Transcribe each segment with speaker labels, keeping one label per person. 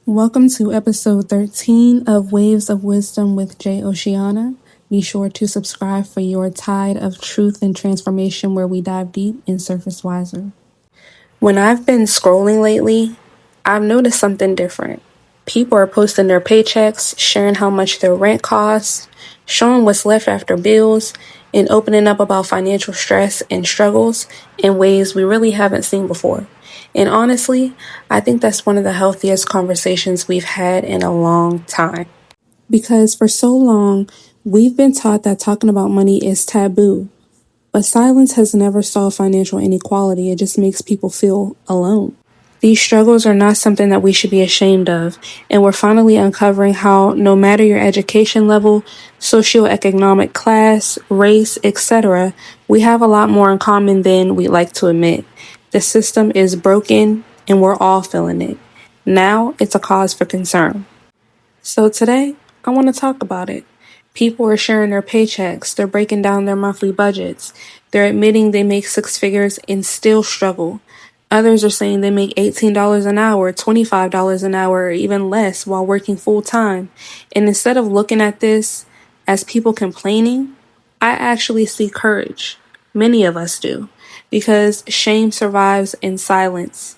Speaker 1: Welcome to episode 13 of Waves of Wisdom with J.OCEANA. Be sure to subscribe for your tide of truth and transformation where we dive deep and surface wiser. When I've been scrolling lately, I've noticed something different. People are posting their paychecks, sharing how much their rent costs, showing what's left after bills, and opening up about financial stress and struggles in ways we really haven't seen before. And honestly, I think that's one of the healthiest conversations we've had in a long time. Because for so long, we've been taught that talking about money is taboo. But silence has never solved financial inequality. It just makes people feel alone. These struggles are not something that we should be ashamed of, and we're finally uncovering how no matter your education level, socioeconomic class, race, etc., we have a lot more in common than we'd like to admit. The system is broken, and we're all feeling it. Now it's a cause for concern. So today, I want to talk about it. People are sharing their paychecks, they're breaking down their monthly budgets, they're admitting they make six figures and still struggle. Others are saying they make $18 an hour, $25 an hour, or even less while working full time. And instead of looking at this as people complaining, I actually see courage. Many of us do, because shame survives in silence.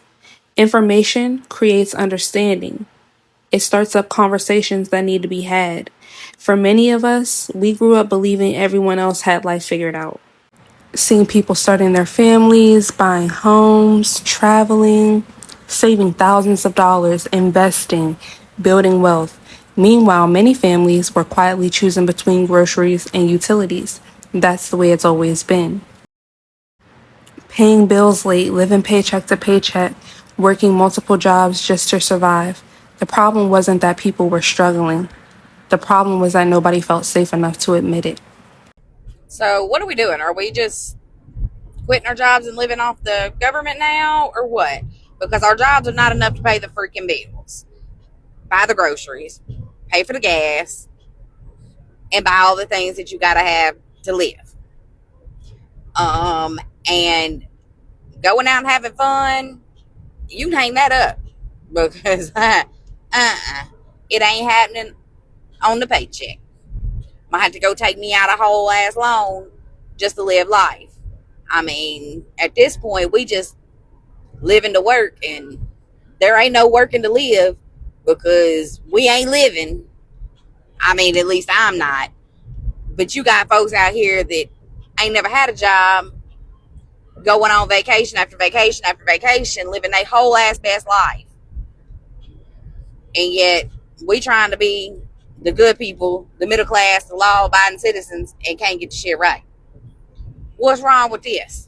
Speaker 1: Information creates understanding. It starts up conversations that need to be had. For many of us, we grew up believing everyone else had life figured out. Seeing people starting their families, buying homes, traveling, saving thousands of dollars, investing, building wealth. Meanwhile, many families were quietly choosing between groceries and utilities. That's the way it's always been. Paying bills late, living paycheck to paycheck, working multiple jobs just to survive. The problem wasn't that people were struggling. The problem was that nobody felt safe enough to admit it.
Speaker 2: So what are we doing? Are we just quitting our jobs and living off the government now, or what? Because our jobs are not enough to pay the freaking bills, buy the groceries, pay for the gas, and buy all the things that you gotta have to live. And going out and having fun, you can hang that up, because it ain't happening on the paycheck. Might have to go take me out a whole ass loan just to live life. I mean, at this point, we just living to work, and there ain't no working to live, because we ain't living. I mean, at least I'm not. But you got folks out here that ain't never had a job, going on vacation after vacation after vacation, living their whole ass best life. And yet, we trying to be the good people, the middle class, the law-abiding citizens, and can't get the shit right. What's wrong with this?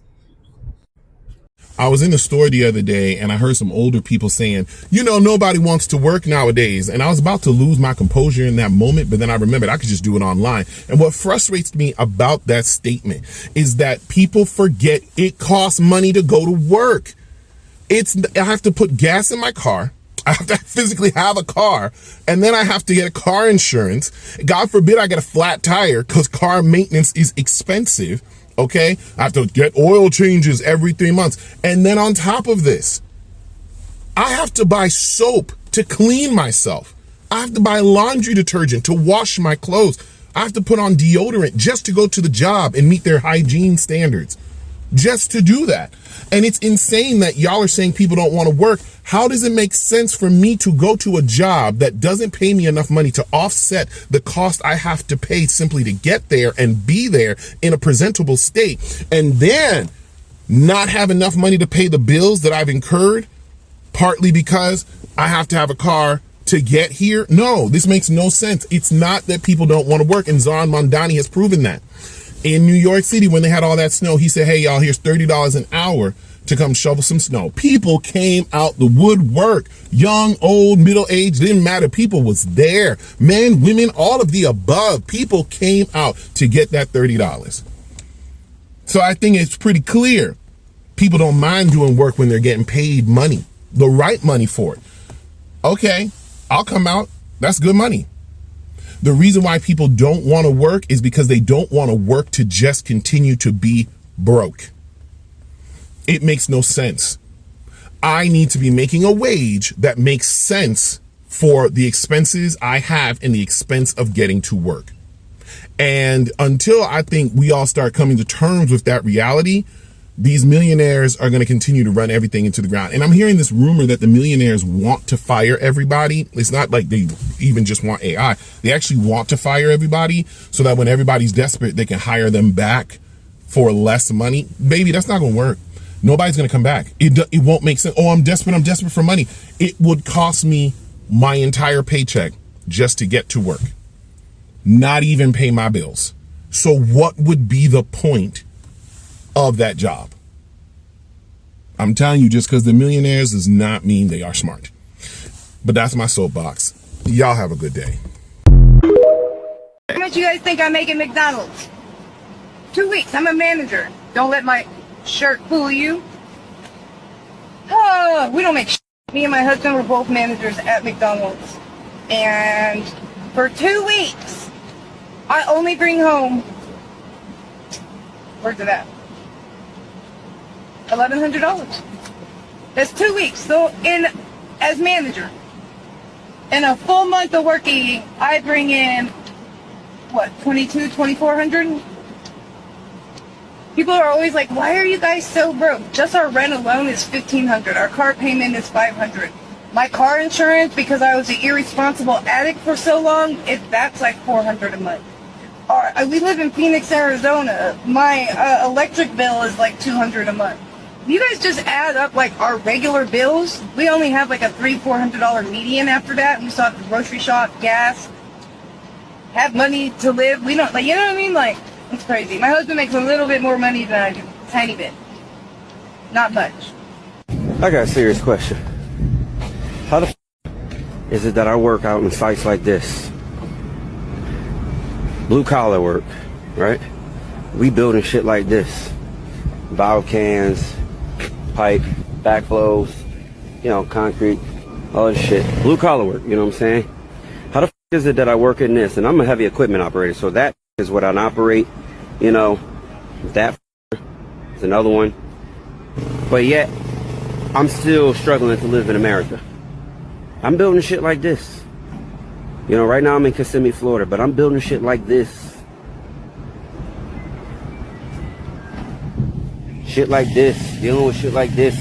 Speaker 3: I was in the store the other day and I heard some older people saying, nobody wants to work nowadays. And I was about to lose my composure in that moment, but then I remembered I could just do it online. And what frustrates me about that statement is that people forget it costs money to go to work. I have to put gas in my car. I have to physically have a car, and then I have to get a car insurance. God forbid I get a flat tire, because car maintenance is expensive. Okay, I have to get oil changes every 3 months. And then on top of this, I have to buy soap to clean myself. I have to buy laundry detergent to wash my clothes. I have to put on deodorant just to go to the job and meet their hygiene standards. Just to do that. And it's insane that y'all are saying people don't want to work. How does it make sense for me to go to a job that doesn't pay me enough money to offset the cost I have to pay simply to get there and be there in a presentable state, and then not have enough money to pay the bills that I've incurred, partly because I have to have a car to get here? No, this makes no sense. It's not that people don't want to work, and Zahn Mondani has proven that. In New York City, when they had all that snow, he said, hey, y'all, here's $30 an hour to come shovel some snow. People came out the woodwork, young, old, middle-aged, didn't matter. People was there. Men, women, all of the above. People came out to get that $30. So I think it's pretty clear. People don't mind doing work when they're getting paid money, the right money for it. Okay, I'll come out. That's good money. The reason why people don't want to work is because they don't want to work to just continue to be broke. It makes no sense. I need to be making a wage that makes sense for the expenses I have and the expense of getting to work. And until I think we all start coming to terms with that reality, these millionaires are going to continue to run everything into the ground. And I'm hearing this rumor that the millionaires want to fire everybody. It's not like they even just want AI. They actually want to fire everybody so that when everybody's desperate, they can hire them back for less money. Baby, that's not going to work. Nobody's going to come back. It won't make sense. Oh, I'm desperate for money. It would cost me my entire paycheck just to get to work, not even pay my bills. So what would be the point of that job? I'm telling you, just because they're millionaires does not mean they are smart. But that's my soapbox. Y'all have a good day.
Speaker 4: How much you guys think I make at McDonald's? 2 weeks. I'm a manager. Don't let my shirt fool you. Oh, we don't make shit. Me and my husband were both managers at McDonald's. And for 2 weeks, I only bring home, where's it at? $1,100. That's 2 weeks. So as manager, in a full month of working, I bring in, what, 2,400? People are always like, why are you guys so broke? Just our rent alone is $1,500. Our car payment is $500. My car insurance, because I was an irresponsible addict for so long, that's like $400 a month. We live in Phoenix, Arizona. My electric bill is like $200 a month. You guys just add up like our regular bills. We only have like a $300-$400 median after that. We still have the grocery shop, gas, have money to live. We don't, like, you know what I mean? Like, it's crazy. My husband makes a little bit more money than I do. Tiny bit. Not much.
Speaker 5: I got a serious question. How the is it that I work out in sites like this? Blue collar work, right? We building shit like this. Valve cans, pipe, backflows, concrete, all this shit. Blue collar work, you know what I'm saying? How the is it that I work in this? And I'm a heavy equipment operator, so that is what I operate. That is another one. But yet, I'm still struggling to live in America. I'm building shit like this. Right now I'm in Kissimmee, Florida, but I'm building shit like this. Shit like this, dealing with shit like this.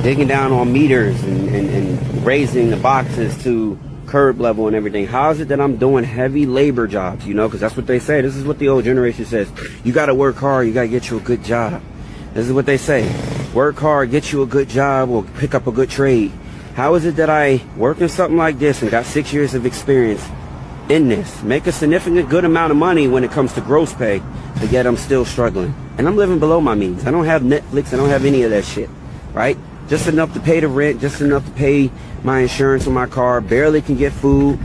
Speaker 5: Digging down on meters and raising the boxes to curb level and everything. How is it that I'm doing heavy labor jobs, because that's what they say. This is what the old generation says. You got to work hard, you got to get you a good job. This is what they say. Work hard, get you a good job, or pick up a good trade. How is it that I work in something like this and got 6 years of experience in this, make a significant good amount of money when it comes to gross pay, but yet I'm still struggling? And I'm living below my means. I don't have Netflix, I don't have any of that shit, right? Just enough to pay the rent, just enough to pay my insurance on my car, barely can get food.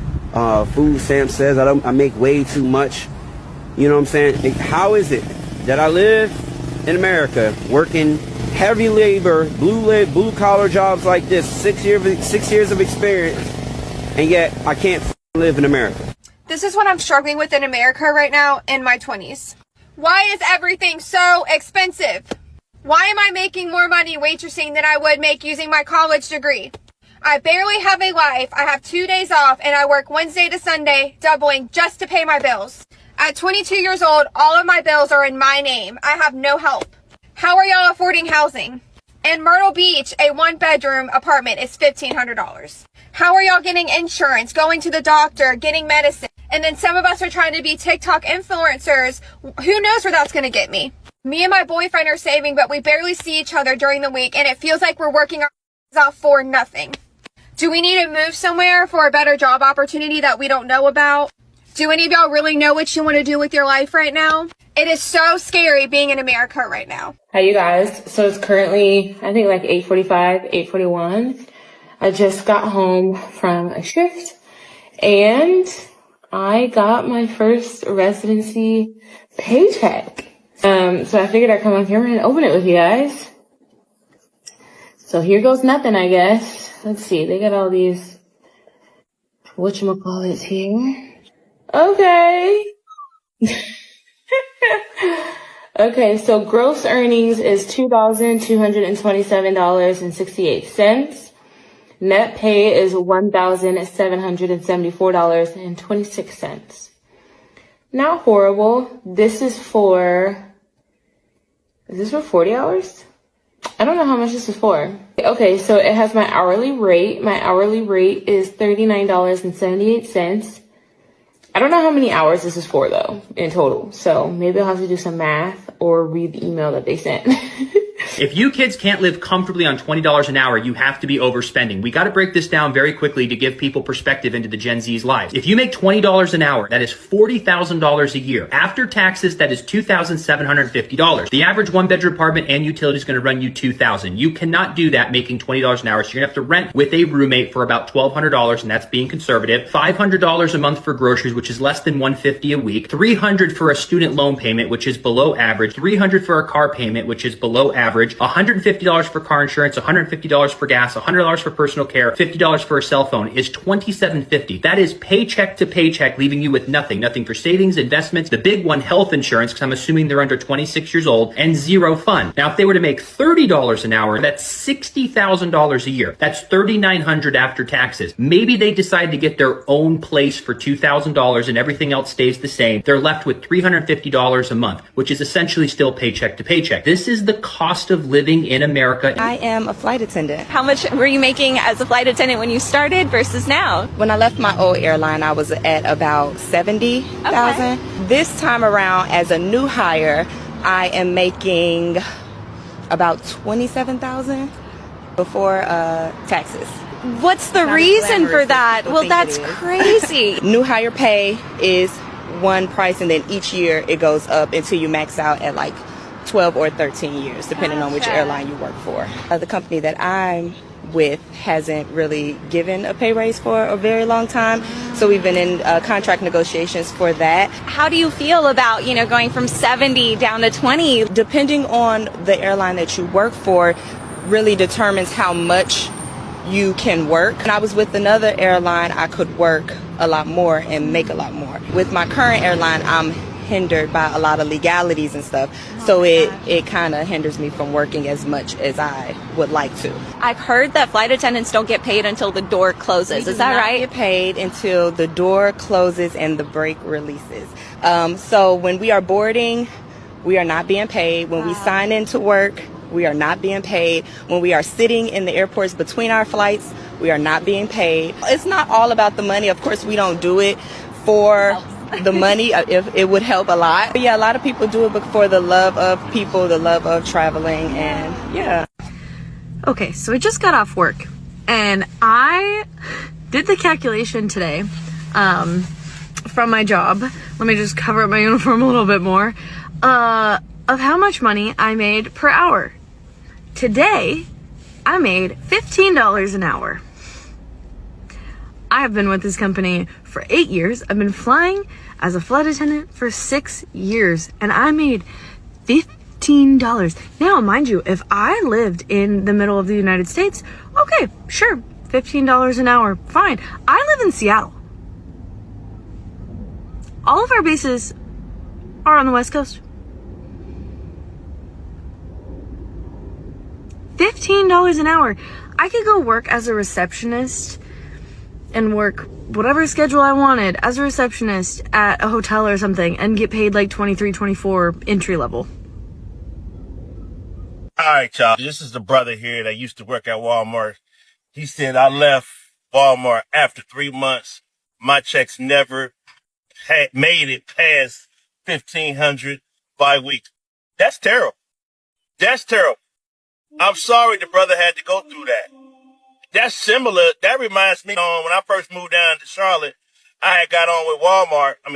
Speaker 5: Food stamp says I make way too much. You know what I'm saying? How is it that I live in America working heavy labor, blue collar jobs like this, 6 years of experience, and yet I can't live in America?
Speaker 6: This is what I'm struggling with in America right now in my 20s. Why is everything so expensive? Why am I making more money waitressing than I would make using my college degree? I barely have a life. I have 2 days off and I work Wednesday to Sunday, doubling just to pay my bills. At 22 years old, all of my bills are in my name. I have no help. How are y'all affording housing? In Myrtle Beach, a 1-bedroom apartment is $1,500. How are y'all getting insurance, going to the doctor, getting medicine? And then some of us are trying to be TikTok influencers. Who knows where that's going to get me? Me and my boyfriend are saving, but we barely see each other during the week, and it feels like we're working our out for nothing. Do we need to move somewhere for a better job opportunity that we don't know about? Do any of y'all really know what you want to do with your life right now? It is so scary being in America right now.
Speaker 7: Hi, you guys. So it's currently, I think, like 8:45, 8:41. I just got home from a shift and I got my first residency paycheck. So I figured I'd come on camera and open it with you guys. So here goes nothing, I guess. Let's see. They got all these whatchamacallits here. Okay. Okay, so gross earnings is $2,227.68. Net pay is $1,774.26. Not horrible. Is this for 40 hours? I don't know how much this is for. Okay, so it has my hourly rate. My hourly rate is $39.78. I don't know how many hours this is for though, in total. So maybe I'll have to do some math or read the email that they sent.
Speaker 8: If you kids can't live comfortably on $20 an hour, you have to be overspending. We got to break this down very quickly to give people perspective into the Gen Z's lives. If you make $20 an hour, that is $40,000 a year. After taxes, that is $2,750. The average one-bedroom apartment and utility is going to run you $2,000. You cannot do that making $20 an hour, so you're going to have to rent with a roommate for about $1,200, and that's being conservative. $500 a month for groceries, which is less than $150 a week. $300 for a student loan payment, which is below average. $300 for a car payment, which is below average. $150 for car insurance, $150 for gas, $100 for personal care, $50 for a cell phone is $2,750. That is paycheck to paycheck, leaving you with nothing. Nothing for savings, investments, the big one, health insurance, because I'm assuming they're under 26 years old, and zero fun. Now, if they were to make $30 an hour, that's $60,000 a year. That's $3,900 after taxes. Maybe they decide to get their own place for $2,000 and everything else stays the same. They're left with $350 a month, which is essentially still paycheck to paycheck. This is the cost of living in America.
Speaker 9: I am a flight attendant.
Speaker 10: How much were you making as a flight attendant when you started versus now?
Speaker 9: When I left my old airline, I was at about 70,000. Okay. This time around, as a new hire, I am making about 27,000 before taxes.
Speaker 10: What's the reason for that? Well, that's crazy.
Speaker 9: New hire pay is one price, and then each year it goes up until you max out at like 12 or 13 years, depending on which airline you work for. The company that I'm with hasn't really given a pay raise for a very long time, so we've been in contract negotiations for that.
Speaker 10: How do you feel about, going from 70 down to 20?
Speaker 9: Depending on the airline that you work for really determines how much you can work. When I was with another airline, I could work a lot more and make a lot more. With my current airline, I'm hindered by a lot of legalities and stuff, so it kind of hinders me from working as much as I would like to.
Speaker 10: I've heard that flight attendants don't get paid until the door closes. Is that right?
Speaker 9: Get paid until the door closes and the brake releases. So when we are boarding, we are not being paid. When we sign into work, we are not being paid. When we are sitting in the airports between our flights, we are not being paid. It's not all about the money. Of course, we don't do it for the money. If it would help a lot. But yeah, a lot of people do it for the love of people, the love of traveling, and yeah.
Speaker 11: Okay, so I just got off work and I did the calculation today from my job. Let me just cover up my uniform a little bit more of how much money I made per hour. Today, I made $15 an hour. I have been with this company for 8 years. I've been flying as a flight attendant for 6 years, and I made $15. Now, mind you, if I lived in the middle of the United States, okay, sure, $15 an hour, fine. I live in Seattle. All of our bases are on the West Coast. $15 an hour. I could go work as a receptionist and work whatever schedule I wanted as a receptionist at a hotel or something and get paid like $23, $24 entry level.
Speaker 12: All right, y'all. This is the brother here that used to work at Walmart. He said, I left Walmart after 3 months. My checks never had made it past $1,500 bi-week. That's terrible. That's terrible. I'm sorry the brother had to go through that. That's similar. That reminds me when I first moved down to Charlotte, I had got on with Walmart. I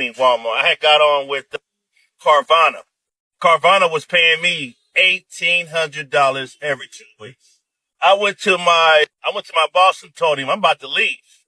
Speaker 12: had got on with Carvana. Carvana was paying me $1,800 every 2 weeks. I went to my boss and told him I'm about to leave.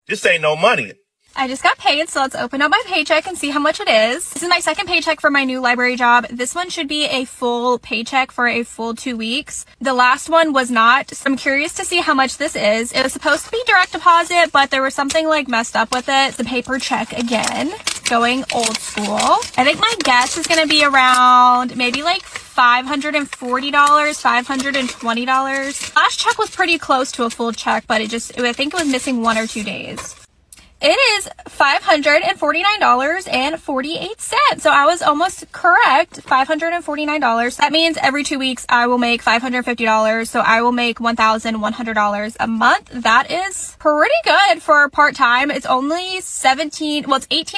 Speaker 12: This ain't no money.
Speaker 6: I just got paid, so let's open up my paycheck and see how much it is. This is my second paycheck for my new library job. This one should be a full paycheck for a full 2 weeks. The last one was not, so I'm curious to see how much this is. It was supposed to be direct deposit, but there was something like messed up with it. The paper check again, going old school. I think my guess is gonna be around maybe like $540, $520. Last check was pretty close to a full check, but I think it was missing 1 or 2 days. It is $549.48. So I was almost correct. $549. That means every 2 weeks I will make $550. So I will make $1,100 a month. That is pretty good for part-time. It's only 18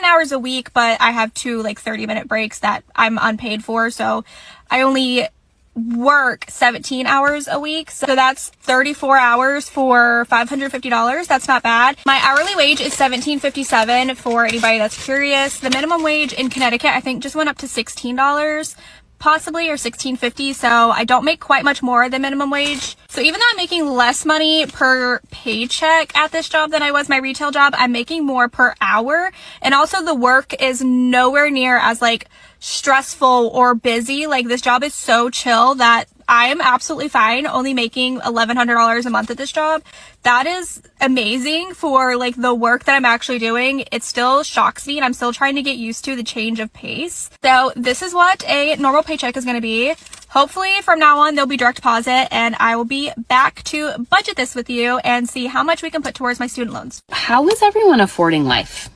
Speaker 6: hours a week, but I have 2 like 30-minute breaks that I'm unpaid for. So I only work 17 hours a week, so that's 34 hours for $550. That's not bad. My hourly wage is $17.57 for anybody that's curious. The minimum wage in Connecticut I think just went up to $16 possibly, or $16.50, so I don't make quite much more than minimum wage. So even though I'm making less money per paycheck at this job than I was my retail job, I'm making more per hour, and also the work is nowhere near as like stressful or busy. Like, this job is so chill that I am absolutely fine only making $1,100 a month at this job. That is amazing for like the work that I'm actually doing. It still shocks me, and I'm still trying to get used to the change of pace. So this is what a normal paycheck is going to be. Hopefully from now on, there'll be direct deposit, and I will be back to budget this with you and see how much we can put towards my student loans.
Speaker 13: How is everyone affording life?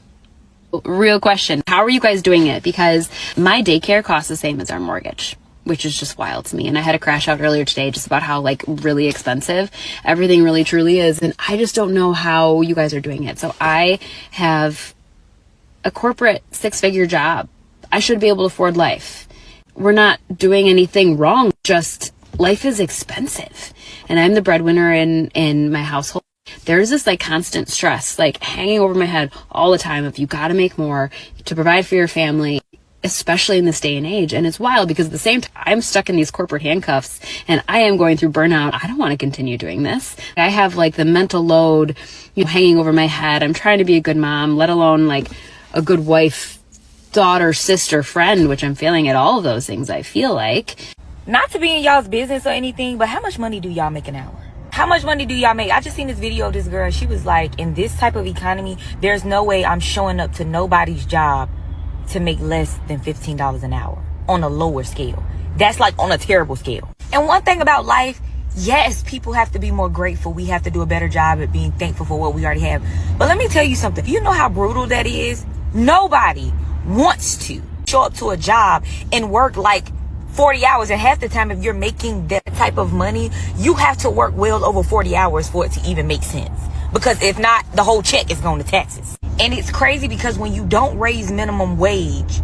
Speaker 13: Real question. How are you guys doing it? Because my daycare costs the same as our mortgage, which is just wild to me. And I had a crash out earlier today just about how like really expensive everything really truly is. And I just don't know how you guys are doing it. So I have a corporate 6-figure job. I should be able to afford life. We're not doing anything wrong. Just life is expensive. And I'm the breadwinner in my household. There's this like constant stress, like hanging over my head all the time of you got to make more to provide for your family, especially in this day and age. And it's wild because at the same time, I'm stuck in these corporate handcuffs and I am going through burnout. I don't want to continue doing this. I have like the mental load, hanging over my head. I'm trying to be a good mom, let alone like a good wife, daughter, sister, friend, which I'm failing at all of those things, I feel like.
Speaker 14: Not to be in y'all's business or anything, but how much money do y'all make an hour? How much money do y'all make? I just seen this video of this girl. She was like, in this type of economy, there's no way I'm showing up to nobody's job to make less than $15 an hour on a lower scale. That's like on a terrible scale. And one thing about life, yes, people have to be more grateful. We have to do a better job at being thankful for what we already have. But let me tell you something. You know how brutal that is? Nobody wants to show up to a job and work like 40 hours, and half the time if you're making that type of money, you have to work well over 40 hours for it to even make sense, because if not, the whole check is going to taxes. And it's crazy because when you don't raise minimum wage,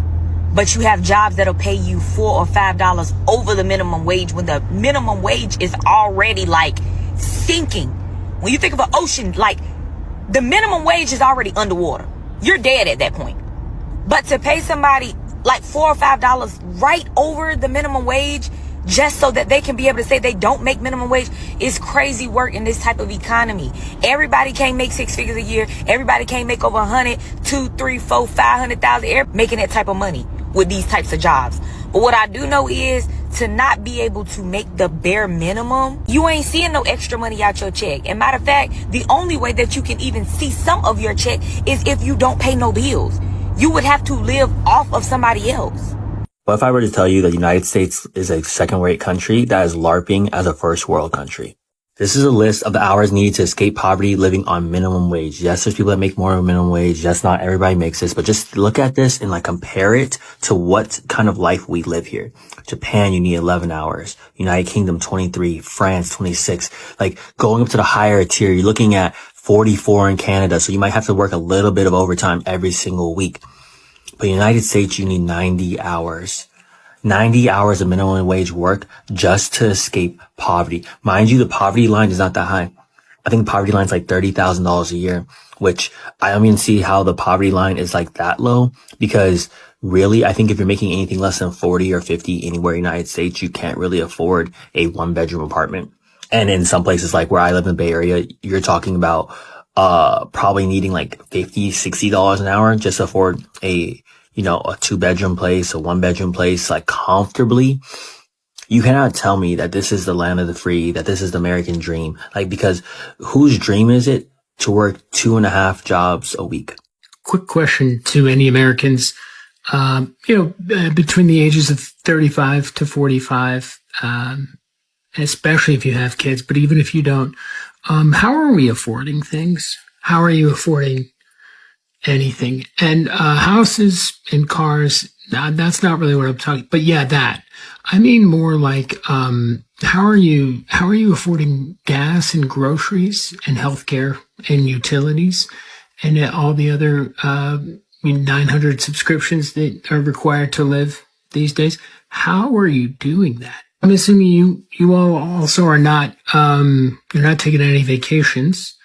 Speaker 14: but you have jobs that'll pay you $4 or $5 over the minimum wage, when the minimum wage is already like sinking. When you think of an ocean, like the minimum wage is already underwater. You're dead at that point. But to pay somebody like $4 or $5 right over the minimum wage just so that they can be able to say they don't make minimum wage is crazy work in this type of economy. Everybody can't make 6 figures a year. Everybody can't make over 100, 2, 3, 4, 500,000 making that type of money with these types of jobs. But what I do know is to not be able to make the bare minimum, you ain't seeing no extra money out your check. And matter of fact, the only way that you can even see some of your check is if you don't pay no bills. You would have to live off of somebody else.
Speaker 15: What if I were to tell you that the United States is a second-rate country that is LARPing as a first-world country? This is a list of the hours needed to escape poverty living on minimum wage. Yes, there's people that make more than minimum wage. Yes, not everybody makes this, but just look at this and like compare it to what kind of life we live here. Japan, you need 11 hours. United Kingdom, 23. France, 26. Like going up to the higher tier, you're looking at 44 in Canada. So you might have to work a little bit of overtime every single week. But United States, you need 90 hours. 90 hours of minimum wage work just to escape poverty. Mind you, the poverty line is not that high. I think the poverty line is like $30,000 a year, which I don't even see how the poverty line is like that low, because really, I think if you're making anything less than 40 or 50 anywhere in the United States, you can't really afford a 1-bedroom apartment. And in some places like where I live in the Bay Area, you're talking about probably needing like $50, $60 an hour just to afford a 2-bedroom place, a 1-bedroom place, like comfortably. You cannot tell me that this is the land of the free, that this is the American dream. Like, because whose dream is it to work 2.5 jobs a week?
Speaker 16: Quick question to any Americans. between the ages of 35 to 45, especially if you have kids, but even if you don't, how are we affording things? How are you affording anything? And houses and cars, that's not really what I'm talking, but yeah, that. I mean more like, how are you affording gas and groceries and healthcare and utilities and all the other 900 subscriptions that are required to live these days? How are you doing that? I'm assuming you all also are not you're not taking any vacations,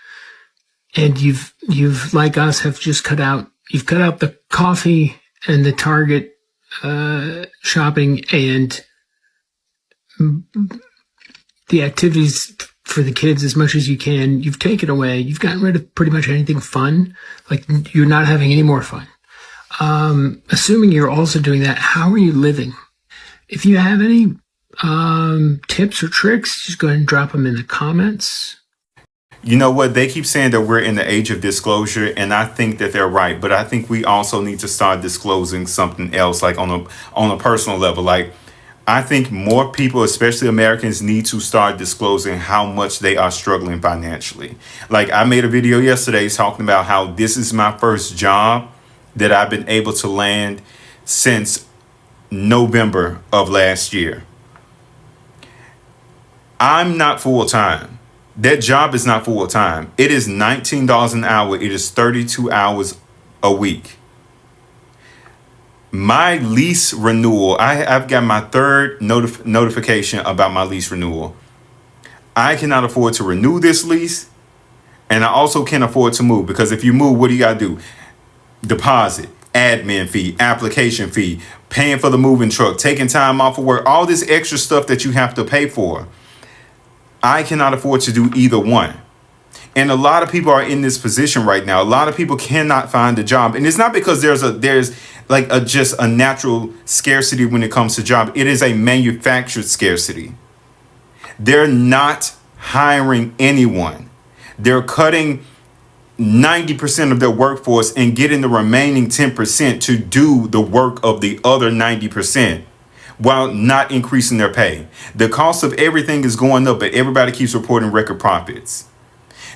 Speaker 16: and you've like us have just cut out the coffee and the Target shopping and the activities for the kids as much as you can. You've taken away. You've gotten rid of pretty much anything fun. Like, you're not having any more fun. Assuming you're also doing that, how are you living? If you have any tips or tricks, just go ahead and drop them in the comments.
Speaker 17: You know what? They keep saying that we're in the age of disclosure, and I think that they're right. But I think we also need to start disclosing something else, like on a personal level. Like, I think more people, especially Americans, need to start disclosing how much they are struggling financially. Like, I made a video yesterday talking about how this is my first job that I've been able to land since November of last year. I'm not full time. That job is not full time. It is $19 an hour. It is 32 hours a week. My lease renewal, I've got my third notification about my lease renewal. I cannot afford to renew this lease, and I also can't afford to move, because if you move, what do you got to do? Deposit, admin fee, application fee, paying for the moving truck, taking time off of work, all this extra stuff that you have to pay for. I cannot afford to do either one. And a lot of people are in this position right now. A lot of people cannot find a job. And it's not because there's just a natural scarcity when it comes to job. It is a manufactured scarcity. They're not hiring anyone. They're cutting 90% of their workforce and getting the remaining 10% to do the work of the other 90%. While not increasing their pay. The cost of everything is going up, but everybody keeps reporting record profits.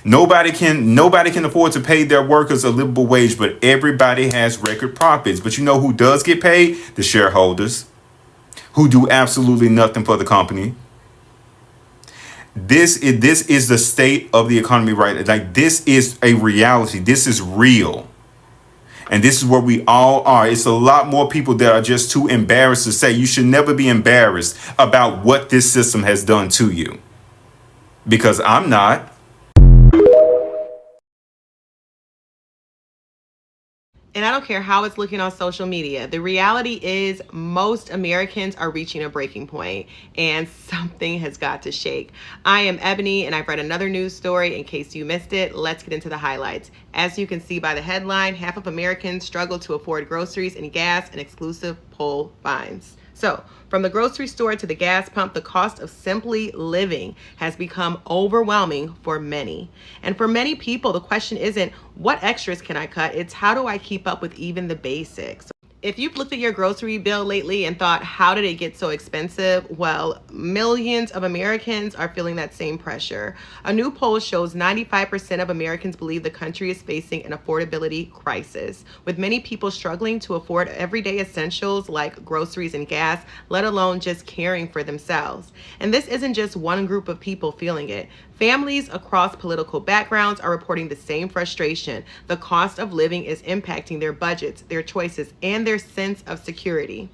Speaker 17: Nobody can afford to pay their workers a livable wage, but everybody has record profits. But you know who does get paid? The shareholders, who do absolutely nothing for the company. This is the state of the economy right now. Like, this is a reality. This is real. And this is where we all are. It's a lot more people that are just too embarrassed to say. You should never be embarrassed about what this system has done to you. Because I'm not.
Speaker 18: And I don't care how it's looking on social media. The reality is most Americans are reaching a breaking point, and something has got to shake. I am Ebony, and I've read another news story. In case you missed it, let's get into the highlights. As you can see by the headline, half of Americans struggle to afford groceries and gas, and exclusive poll finds. So, from the grocery store to the gas pump, the cost of simply living has become overwhelming for many. And for many people, the question isn't, what extras can I cut? It's, how do I keep up with even the basics? If you've looked at your grocery bill lately and thought, how did it get so expensive? Well, millions of Americans are feeling that same pressure. A new poll shows 95% of Americans believe the country is facing an affordability crisis, with many people struggling to afford everyday essentials like groceries and gas, let alone just caring for themselves. And this isn't just one group of people feeling it. Families across political backgrounds are reporting the same frustration. The cost of living is impacting their budgets, their choices, and their sense of security.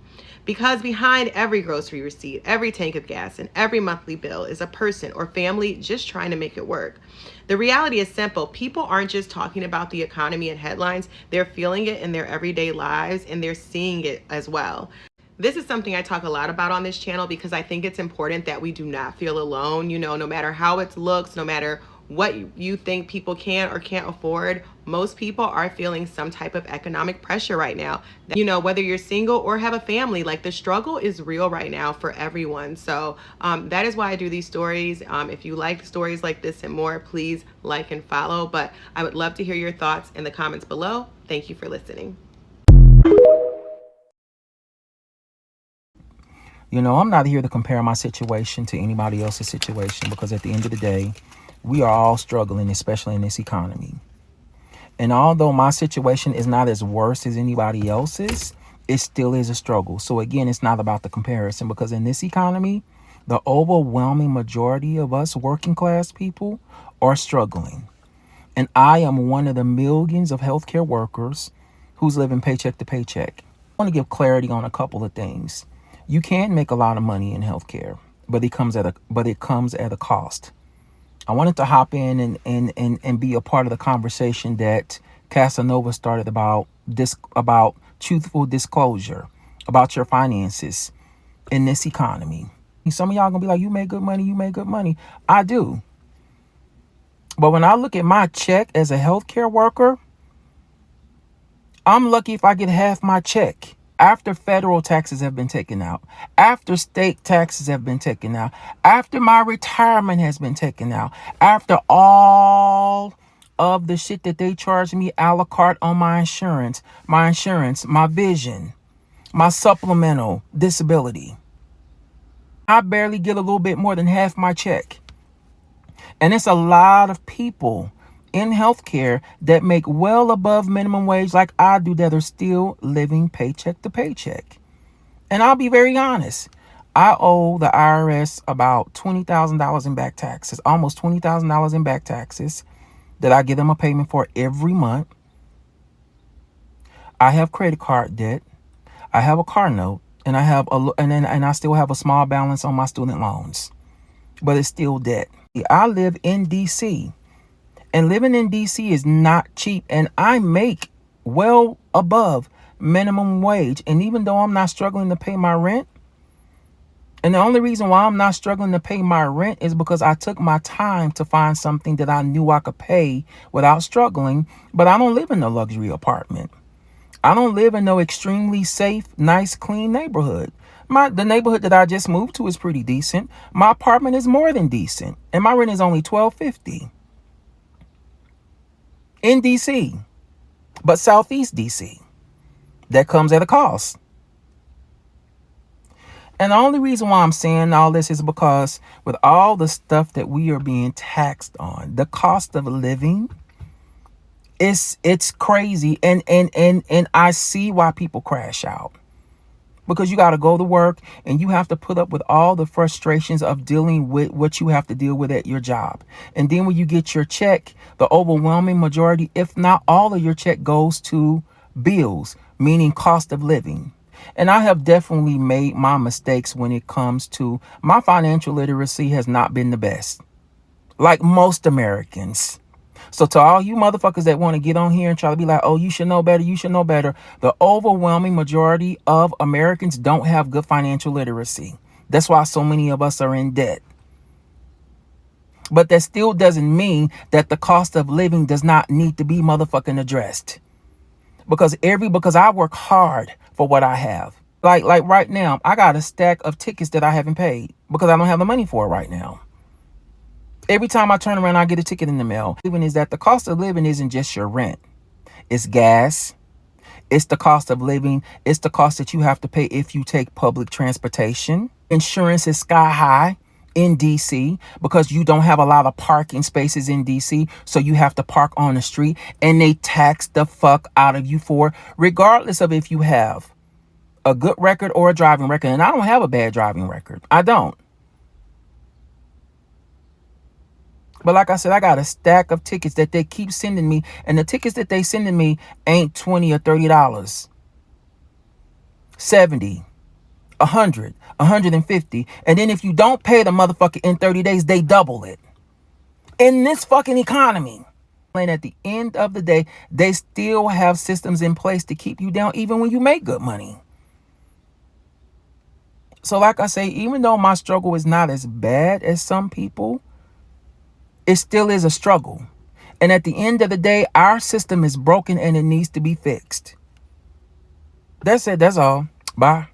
Speaker 18: Because behind every grocery receipt, every tank of gas, and every monthly bill is a person or family just trying to make it work. The reality is simple. People aren't just talking about the economy and headlines. They're feeling it in their everyday lives, and they're seeing it as well. This is something I talk a lot about on this channel because I think it's important that we do not feel alone. You know, no matter how it looks, no matter what you think people can or can't afford, most people are feeling some type of economic pressure right now. You know, whether you're single or have a family, like, the struggle is real right now for everyone. So that is why I do these stories. If you like stories like this and more, please like and follow. But I would love to hear your thoughts in the comments below. Thank you for listening.
Speaker 19: I'm not here to compare my situation to anybody else's situation, because at the end of the day, we are all struggling, especially in this economy. And although my situation is not as worse as anybody else's, it still is a struggle. So again, it's not about the comparison, because in this economy, the overwhelming majority of us working class people are struggling. And I am one of the millions of healthcare workers who's living paycheck to paycheck. I want to give clarity on a couple of things. You can make a lot of money in healthcare, but it comes at a cost. I wanted to hop in and be a part of the conversation that Casanova started about truthful disclosure about your finances in this economy. Some of y'all gonna be like, you make good money. I do. But when I look at my check as a healthcare worker, I'm lucky if I get half my check after federal taxes have been taken out, after state taxes have been taken out, after my retirement has been taken out, after all of the shit that they charge me a la carte on my insurance, my vision, my supplemental disability. I barely get a little bit more than half my check. And it's a lot of people in healthcare that make well above minimum wage like I do that are still living paycheck to paycheck. And I'll be very honest. I owe the IRS about $20,000 in back taxes, almost $20,000 in back taxes that I give them a payment for every month. I have credit card debt. I have a car note, and I still have a small balance on my student loans, but it's still debt. I live in DC. And living in DC is not cheap. And I make well above minimum wage. And even though I'm not struggling to pay my rent, and the only reason why I'm not struggling to pay my rent is because I took my time to find something that I knew I could pay without struggling. But I don't live in a luxury apartment. I don't live in no extremely safe, nice, clean neighborhood. The neighborhood that I just moved to is pretty decent. My apartment is more than decent. And my rent is only $12.50. In DC, but Southeast DC. That comes at a cost. And the only reason why I'm saying all this is because with all the stuff that we are being taxed on, the cost of living, it's crazy. And I see why people crash out. Because you got to go to work and you have to put up with all the frustrations of dealing with what you have to deal with at your job. And then when you get your check, the overwhelming majority, if not all of your check, goes to bills, meaning cost of living. And I have definitely made my mistakes when it comes to my financial literacy has not been the best, like most Americans. So to all you motherfuckers that want to get on here and try to be like, oh, you should know better, the overwhelming majority of Americans don't have good financial literacy. That's why so many of us are in debt. But that still doesn't mean that the cost of living does not need to be motherfucking addressed. Because I work hard for what I have. Like right now, I got a stack of tickets that I haven't paid because I don't have the money for it right now. Every time I turn around, I get a ticket in the mail. Even is that the cost of living isn't just your rent. It's gas. It's the cost of living. It's the cost that you have to pay if you take public transportation. Insurance is sky high in DC because you don't have a lot of parking spaces in DC. So you have to park on the street and they tax the fuck out of you for, regardless of if you have a good record or a driving record. And I don't have a bad driving record. I don't. But like I said, I got a stack of tickets that they keep sending me. And the tickets that they sending me ain't $20 or $30. 70, 100, 150. And then if you don't pay the motherfucker in 30 days, they double it. In this fucking economy. And at the end of the day, they still have systems in place to keep you down even when you make good money. So like I say, even though my struggle is not as bad as some people, it still is a struggle. And at the end of the day, our system is broken and it needs to be fixed. That's it. That's all. Bye.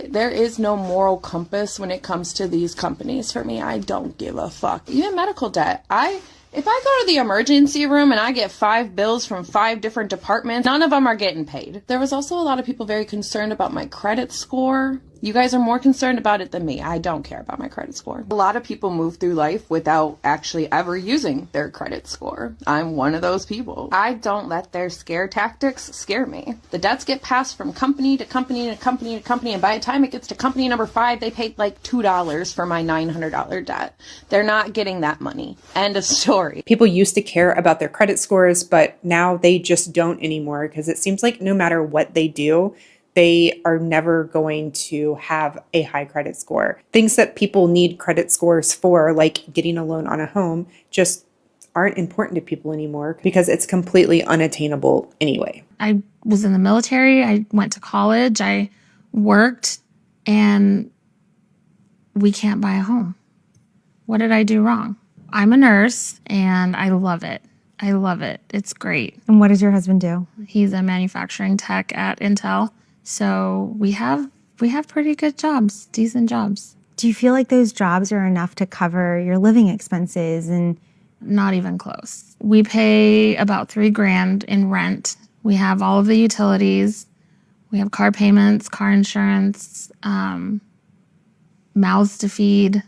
Speaker 20: There is no moral compass when it comes to these companies for me. I don't give a fuck. Even medical debt. If I go to the emergency room and I get 5 bills from 5 different departments, none of them are getting paid. There was also a lot of people very concerned about my credit score. You guys are more concerned about it than me. I don't care about my credit score. A lot of people move through life without actually ever using their credit score. I'm one of those people. I don't let their scare tactics scare me. The debts get passed from company to company to company to company, and by the time it gets to company number 5, they paid like $2 for my $900 debt. They're not getting that money. End of story.
Speaker 21: People used to care about their credit scores, but now they just don't anymore, because it seems like no matter what they do, they are never going to have a high credit score. Things that people need credit scores for, like getting a loan on a home, just aren't important to people anymore because it's completely unattainable anyway.
Speaker 22: I was in the military, I went to college, I worked, and we can't buy a home. What did I do wrong? I'm a nurse and I love it. I love it. It's great.
Speaker 23: And what does your husband do?
Speaker 22: He's a manufacturing tech at Intel. So we have pretty good jobs, decent jobs.
Speaker 23: Do you feel like those jobs are enough to cover your living expenses? And
Speaker 22: not even close. We pay about $3,000 in rent. We have all of the utilities. We have car payments, car insurance, mouths to feed,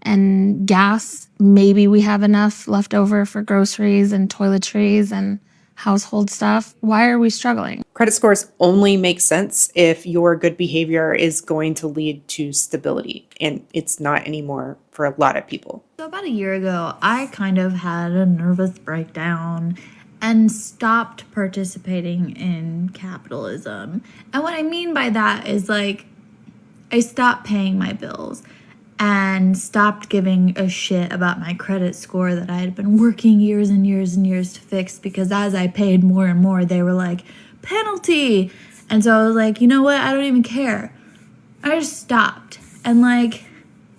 Speaker 22: and gas. Maybe we have enough left over for groceries and toiletries and household stuff. Why are we struggling?
Speaker 21: Credit scores only make sense if your good behavior is going to lead to stability, and it's not anymore for a lot of people.
Speaker 24: So about a year ago, I kind of had a nervous breakdown and stopped participating in capitalism. And what I mean by that is, like, I stopped paying my bills and stopped giving a shit about my credit score that I had been working years and years and years to fix, because as I paid more and more, they were like, penalty. And so I was like, you know what? I don't even care. I just stopped. And like,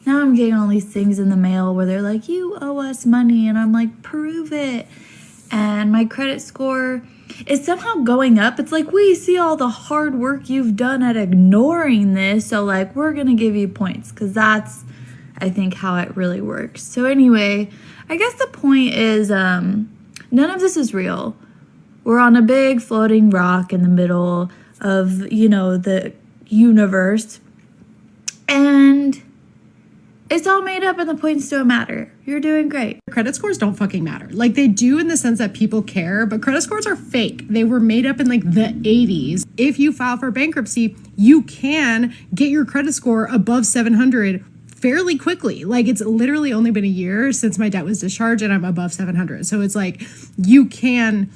Speaker 24: now I'm getting all these things in the mail where they're like, you owe us money. And I'm like, prove it. And my credit score is somehow going up. It's like, we see all the hard work you've done at ignoring this, so like, we're gonna give you points, because that's, I think, how it really works. So anyway, I guess the point is, none of this is real. We're on a big floating rock in the middle of, you know, the universe, and it's all made up and the points don't matter. You're doing great.
Speaker 25: Credit scores don't fucking matter. Like, they do in the sense that people care, but credit scores are fake. They were made up in like the 80s. If you file for bankruptcy, you can get your credit score above 700 fairly quickly. Like, it's literally only been a year since my debt was discharged and I'm above 700. So it's like, you can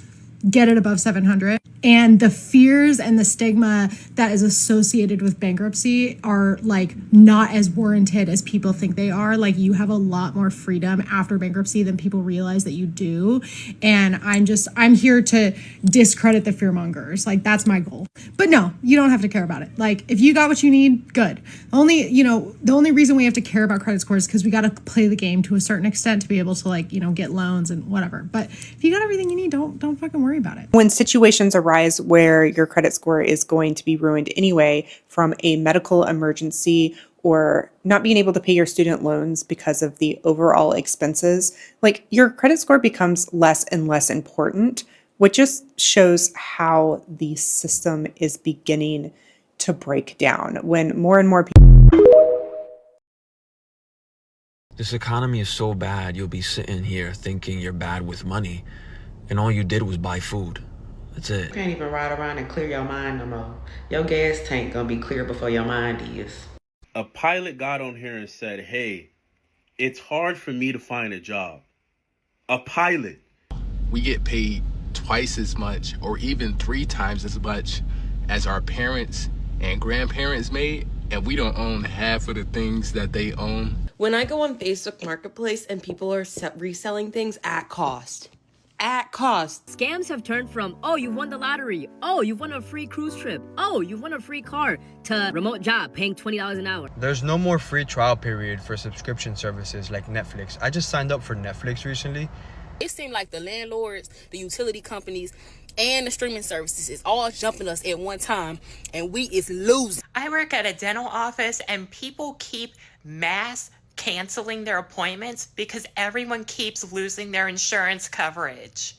Speaker 25: get it above 700. And the fears and the stigma that is associated with bankruptcy are like not as warranted as people think they are. Like, you have a lot more freedom after bankruptcy than people realize that you do. And I'm here to discredit the fearmongers. Like, that's my goal. But no, you don't have to care about it. Like, if you got what you need, good. The only reason we have to care about credit scores is because we got to play the game to a certain extent to be able to, like, you know, get loans and whatever. But if you got everything you need, don't fucking worry about it.
Speaker 21: When situations arise where your credit score is going to be ruined anyway from a medical emergency or not being able to pay your student loans because of the overall expenses, like, your credit score becomes less and less important, which just shows how the system is beginning to break down when more and more people.
Speaker 26: This economy is so bad, you'll be sitting here thinking you're bad with money, and all you did was buy food. That's it.
Speaker 27: You can't even ride around and clear your mind no more. Your gas tank gonna be clear before your mind is.
Speaker 28: A pilot got on here and said, hey, it's hard for me to find a job. A pilot.
Speaker 29: We get paid twice as much or even 3 times as much as our parents and grandparents made, and we don't own half of the things that they own.
Speaker 30: When I go on Facebook Marketplace and people are reselling things at cost. At cost.
Speaker 31: Scams have turned from, oh, you won the lottery, oh, you won a free cruise trip, oh, you won a free car, to remote job paying $20 an hour.
Speaker 32: There's no more free trial period for subscription services like Netflix. I just signed up for Netflix recently.
Speaker 33: It seemed like the landlords, the utility companies, and the streaming services is all jumping us at one time, and we is losing.
Speaker 1: I work at a dental office and people keep mass canceling their appointments because everyone keeps losing their insurance coverage.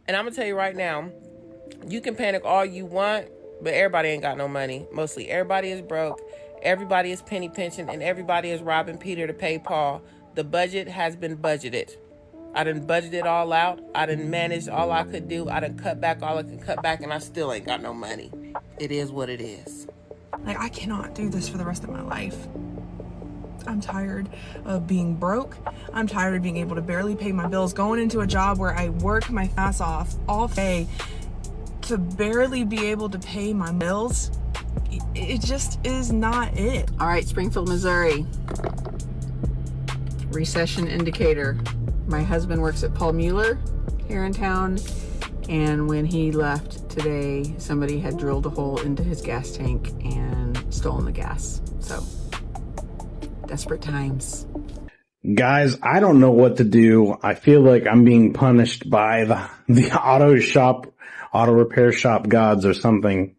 Speaker 2: And I'm gonna tell you right now, you can panic all you want, but everybody ain't got no money. Mostly everybody is broke, everybody is penny pinching, and everybody is robbing Peter to pay Paul. The budget has been budgeted. I done budgeted it all out. I done managed all I could do. I done cut back all I could cut back, and I still ain't got no money. It is what it is.
Speaker 3: Like, I cannot do this for the rest of my life. I'm tired of being broke. I'm tired of being able to barely pay my bills, going into a job where I work my ass off all day to barely be able to pay my bills. It just is not it.
Speaker 4: All right, Springfield, Missouri. Recession indicator. My husband works at Paul Mueller here in town, and when he left today, somebody had drilled a hole into his gas tank and stolen the gas. So, desperate times.
Speaker 5: Guys, I don't know what to do. I feel like I'm being punished by the auto repair shop gods or something.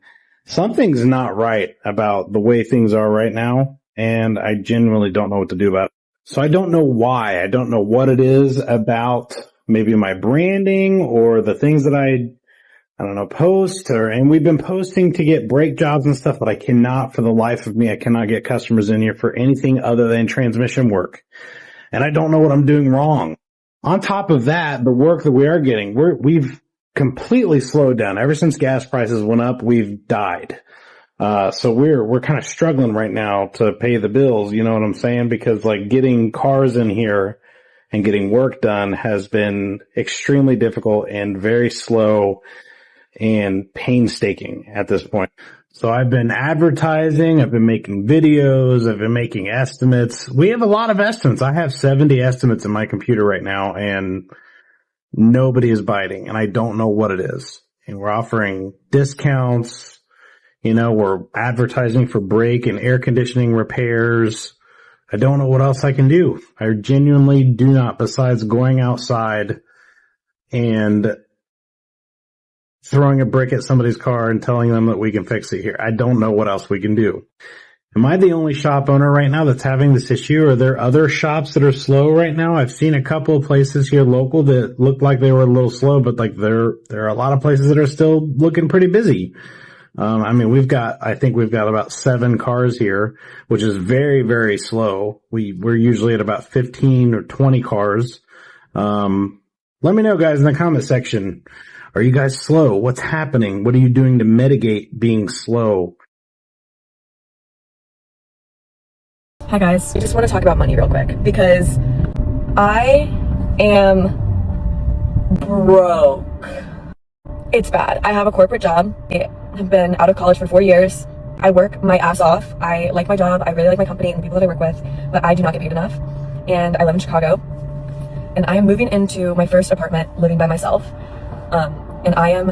Speaker 5: Something's not right about the way things are right now, and I genuinely don't know what to do about it. So I don't know why. I don't know what it is about maybe my branding or the things that I don't know, post and we've been posting to get brake jobs and stuff, but I cannot for the life of me, I cannot get customers in here for anything other than transmission work. And I don't know what I'm doing wrong. On top of that, the work that we are getting, we've completely slowed down. Ever since gas prices went up, we've died. So we're kind of struggling right now to pay the bills, you know what I'm saying? Because like getting cars in here and getting work done has been extremely difficult and very slow and painstaking at this point. So I've been advertising, I've been making videos, I've been making estimates. We have a lot of estimates. I have 70 estimates in my computer right now and nobody is biting and I don't know what it is. And we're offering discounts. You know, we're advertising for brake and air conditioning repairs. I don't know what else I can do. I genuinely do not, besides going outside and throwing a brick at somebody's car and telling them that we can fix it here. I don't know what else we can do. Am I the only shop owner right now that's having this issue? Are there other shops that are slow right now? I've seen a couple of places here local that looked like they were a little slow, but like there are a lot of places that are still looking pretty busy. I mean, I think we've got about 7 cars here, which is very, very slow. We're usually at about 15 or 20 cars. Let me know, guys, in the comment section. Are you guys slow? What's happening? What are you doing to mitigate being slow?
Speaker 6: Hi, guys. I just want to talk about money real quick because I am broke. It's bad. I have a corporate job. I've been out of college for 4 years. I work my ass off. I like my job. I really like my company and the people that I work with, but I do not get paid enough. And I live in Chicago. And I am moving into my first apartment living by myself. And I am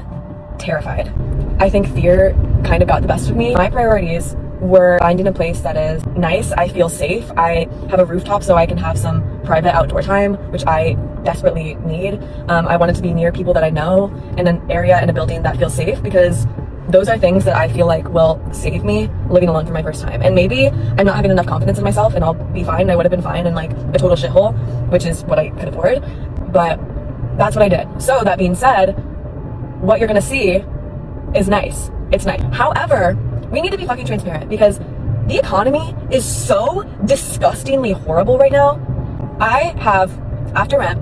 Speaker 6: terrified. I think fear kind of got the best of me. My priorities were finding a place that is nice. I feel safe. I have a rooftop so I can have some private outdoor time, which I desperately need. I wanted to be near people that I know in an area in a building that feels safe because those are things that I feel like will save me living alone for my first time. And maybe I'm not having enough confidence in myself and I'll be fine. I would have been fine in like a total shithole, which is what I could afford. But that's what I did. So that being said, what you're gonna see is nice. It's nice. However, we need to be fucking transparent because the economy is so disgustingly horrible right now. I have, after rent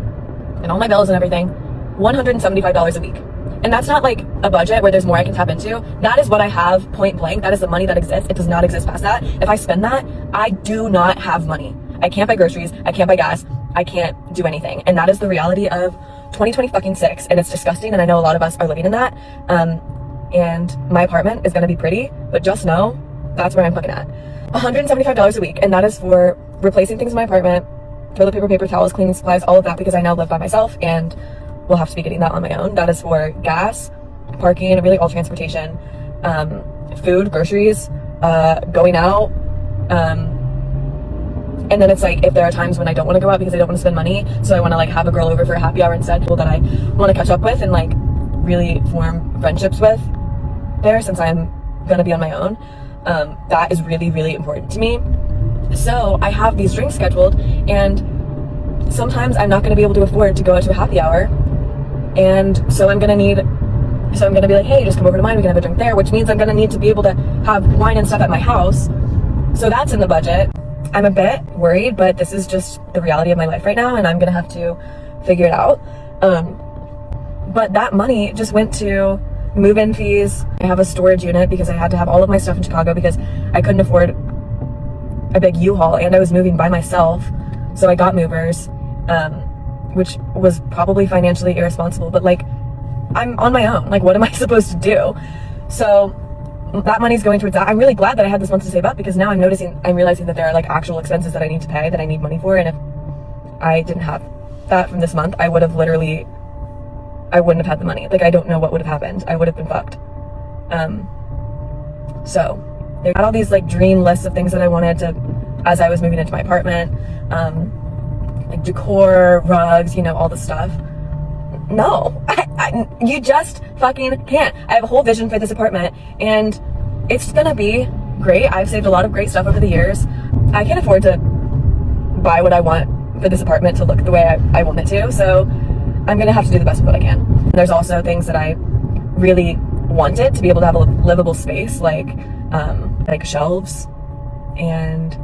Speaker 6: and all my bills and everything, $175 a week. And that's not like a budget where there's more I can tap into. That is what I have, point blank. That is the money that exists. It does not exist past that. If I spend that, I do not have money. I can't buy groceries. I can't buy gas. I can't do anything. And that is the reality of 2026. And it's disgusting. And I know a lot of us are living in that. And my apartment is going to be pretty, but just know that's where I'm looking at. $175 a week. And that is for replacing things in my apartment, toilet paper, paper towels, cleaning supplies, all of that, because I now live by myself and will have to be getting that on my own. That is for gas, parking, really all transportation, food, groceries, going out. And then it's like, if there are times when I don't want to go out because I don't want to spend money, so I want to like have a girl over for a happy hour instead, people that I want to catch up with and like really form friendships with, there since I'm going to be on my own. That is really, really important to me. So I have these drinks scheduled, and sometimes I'm not going to be able to afford to go out to a happy hour. And so I'm going to be like, hey, just come over to mine, we can have a drink there, which means I'm going to need to be able to have wine and stuff at my house. So that's in the budget. I'm a bit worried, but this is just the reality of my life right now, and I'm going to have to figure it out. But that money just went to move-in fees. I have a storage unit because I had to have all of my stuff in Chicago because I couldn't afford a big U-Haul, and I was moving by myself. So I got movers, which was probably financially irresponsible, but like, I'm on my own. Like, what am I supposed to do? So that money's going towards that. I'm really glad that I had this month to save up, because now I'm realizing that there are like actual expenses that I need to pay, that I need money for. And if I didn't have that from this month, I wouldn't have had the money. Like, I don't know what would have happened. I would have been fucked. So I had all these like dream lists of things that I wanted to, as I was moving into my apartment, like decor, rugs, you know, all the stuff. No, you just fucking can't. I have a whole vision for this apartment, and it's gonna be great. I've saved a lot of great stuff over the years. I can't afford to buy what I want for this apartment to look the way I want it to, so I'm gonna have to do the best with what I can. There's also things that I really wanted to be able to have a livable space, like shelves and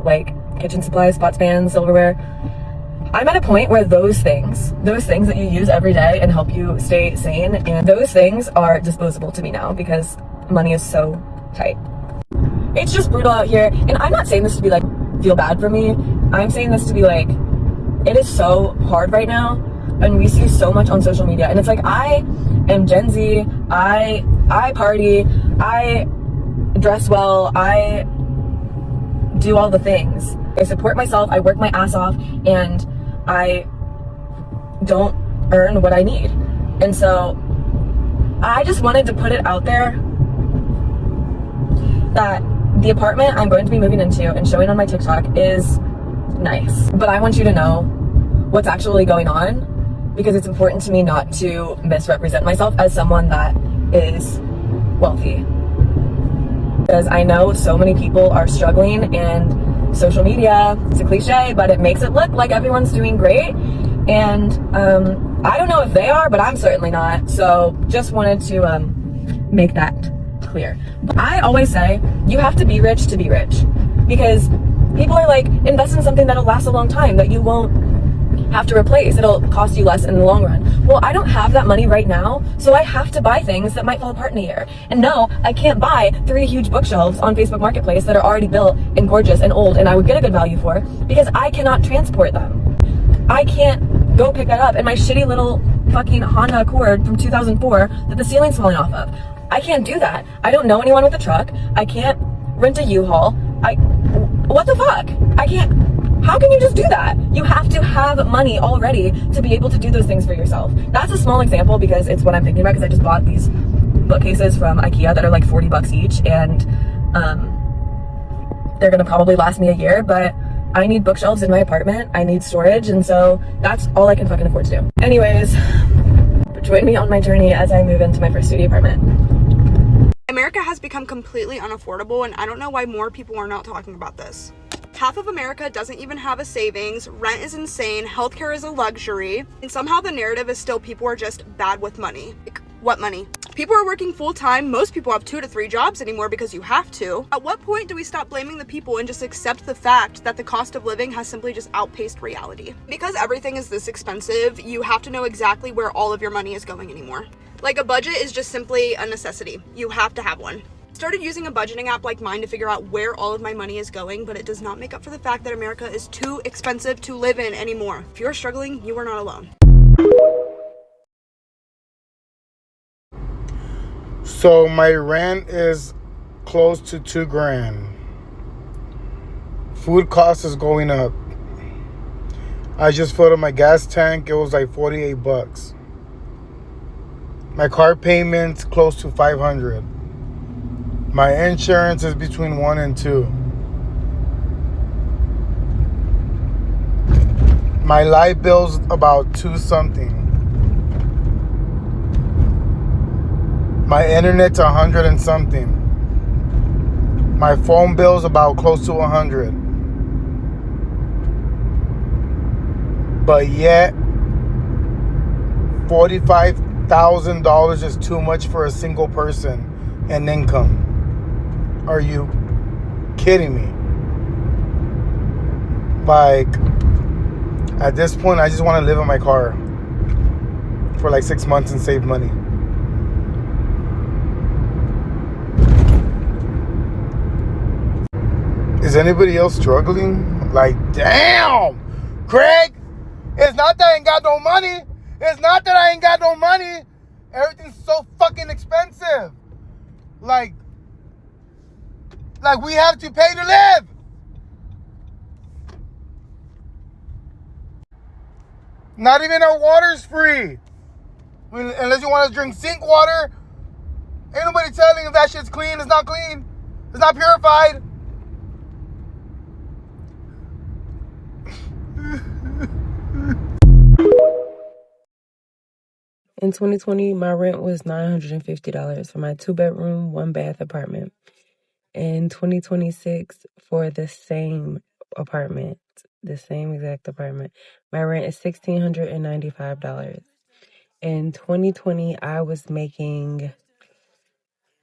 Speaker 6: like kitchen supplies, pots, pans, silverware. I'm at a point where those things that you use every day and help you stay sane, and those things are disposable to me now because money is so tight. It's just brutal out here, and I'm not saying this to be like feel bad for me. I'm saying this to be like, it is so hard right now, and we see so much on social media, and it's like, I am Gen Z, I party, I dress well, I do all the things. I support myself, I work my ass off, and I don't earn what I need. And so I just wanted to put it out there that the apartment I'm going to be moving into and showing on my TikTok is nice. But I want you to know what's actually going on, because it's important to me not to misrepresent myself as someone that is wealthy. Because I know so many people are struggling, and social media, it's a cliche, but it makes it look like everyone's doing great. And I don't know if they are, but I'm certainly not. So just wanted to make that clear. I always say you have to be rich to be rich, because people are like, invest in something that'll last a long time, that you won't have to replace. It'll cost you less in the long run. Well, I don't have that money right now, so I have to buy things that might fall apart in a year. And no, I can't buy 3 huge bookshelves on Facebook Marketplace that are already built and gorgeous and old and I would get a good value for, because I cannot transport them. I can't go pick that up in my shitty little fucking Honda Accord from 2004 that the ceiling's falling off of. I can't do that. I don't know anyone with a truck. I can't rent a U-Haul. What the fuck? I can't. How can you just do that? You have to have money already to be able to do those things for yourself. That's a small example because it's what I'm thinking about, because I just bought these bookcases from IKEA that are like $40 each, and they're gonna probably last me a year, but I need bookshelves in my apartment, I need storage, and so that's all I can fucking afford to do. Anyways, join me on my journey as I move into my first studio apartment.
Speaker 7: America has become completely unaffordable, and I don't know why more people are not talking about this. Half of America doesn't even have a savings, rent is insane, healthcare is a luxury, and somehow the narrative is still people are just bad with money. Like, what money? People are working full-time, most people have 2 to 3 jobs anymore because you have to. At what point do we stop blaming the people and just accept the fact that the cost of living has simply just outpaced reality? Because everything is this expensive, you have to know exactly where all of your money is going anymore. Like, a budget is just simply a necessity. You have to have one. Started using a budgeting app like mine to figure out where all of my money is going, but it does not make up for the fact that America is too expensive to live in anymore. If you're struggling, you are not alone.
Speaker 8: So my rent is close to $2,000. Food cost is going up. I just filled up my gas tank. It was like $48. My car payment's close to $500. My insurance is between 1 and 2. My light bill's about 2 something. My internet's 100 and something. My phone bill's about close to 100. But yet, $45,000 is too much for a single person in income. Are you kidding me? Like, at this point, I just want to live in my car for like 6 months and save money. Is anybody else struggling? Like, damn, Craig, it's not that I ain't got no money. It's not that I ain't got no money. Everything's so fucking expensive. Like we have to pay to live. Not even our water's free. Unless you want to drink sink water. Ain't nobody telling if that shit's clean. It's not clean. It's not purified.
Speaker 9: In 2020, my rent was $950 for my 2-bedroom, 1-bath apartment. In 2026, for the same apartment, the same exact apartment, my rent is $1,695. In 2020, I was making,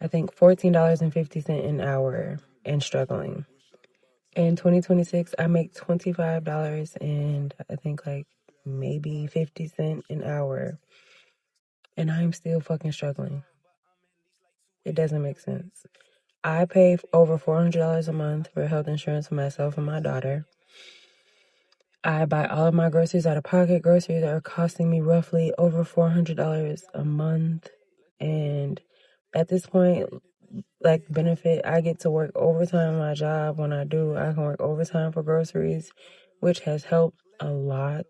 Speaker 9: I think, $14.50 an hour and struggling. In 2026, I make $25 and I think like maybe 50 cents an hour. And I'm still fucking struggling. It doesn't make sense. I pay over $400 a month for health insurance for myself and my daughter. I buy all of my groceries out of pocket. Groceries are costing me roughly over $400 a month. And at this point, like benefit, I get to work overtime on my job. When I do, I can work overtime for groceries, which has helped a lot.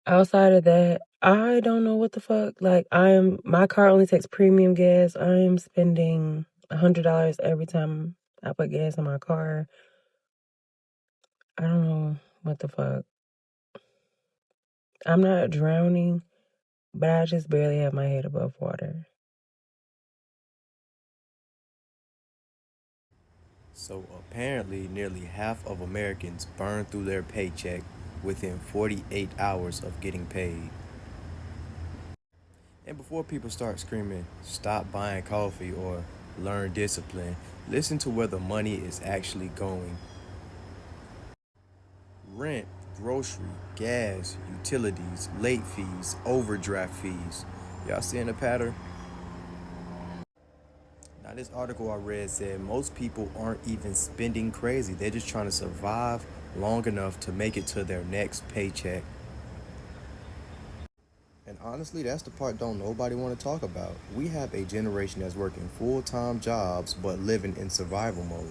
Speaker 9: Outside of that, I don't know what the fuck. Like, my car only takes premium gas. I am spending $100 every time I put gas in my car. I don't know what the fuck. I'm not drowning, but I just barely have my head above water.
Speaker 10: So apparently, nearly half of Americans burn through their paycheck within 48 hours of getting paid. And before people start screaming, stop buying coffee or learn discipline, listen to where the money is actually going. Rent, grocery, gas, utilities, late fees, overdraft fees. Y'all seeing the pattern? Now, this article I read said most people aren't even spending crazy. They're just trying to survive long enough to make it to their next paycheck. And honestly, that's the part don't nobody want to talk about. We have a generation that's working full-time jobs but living in survival mode.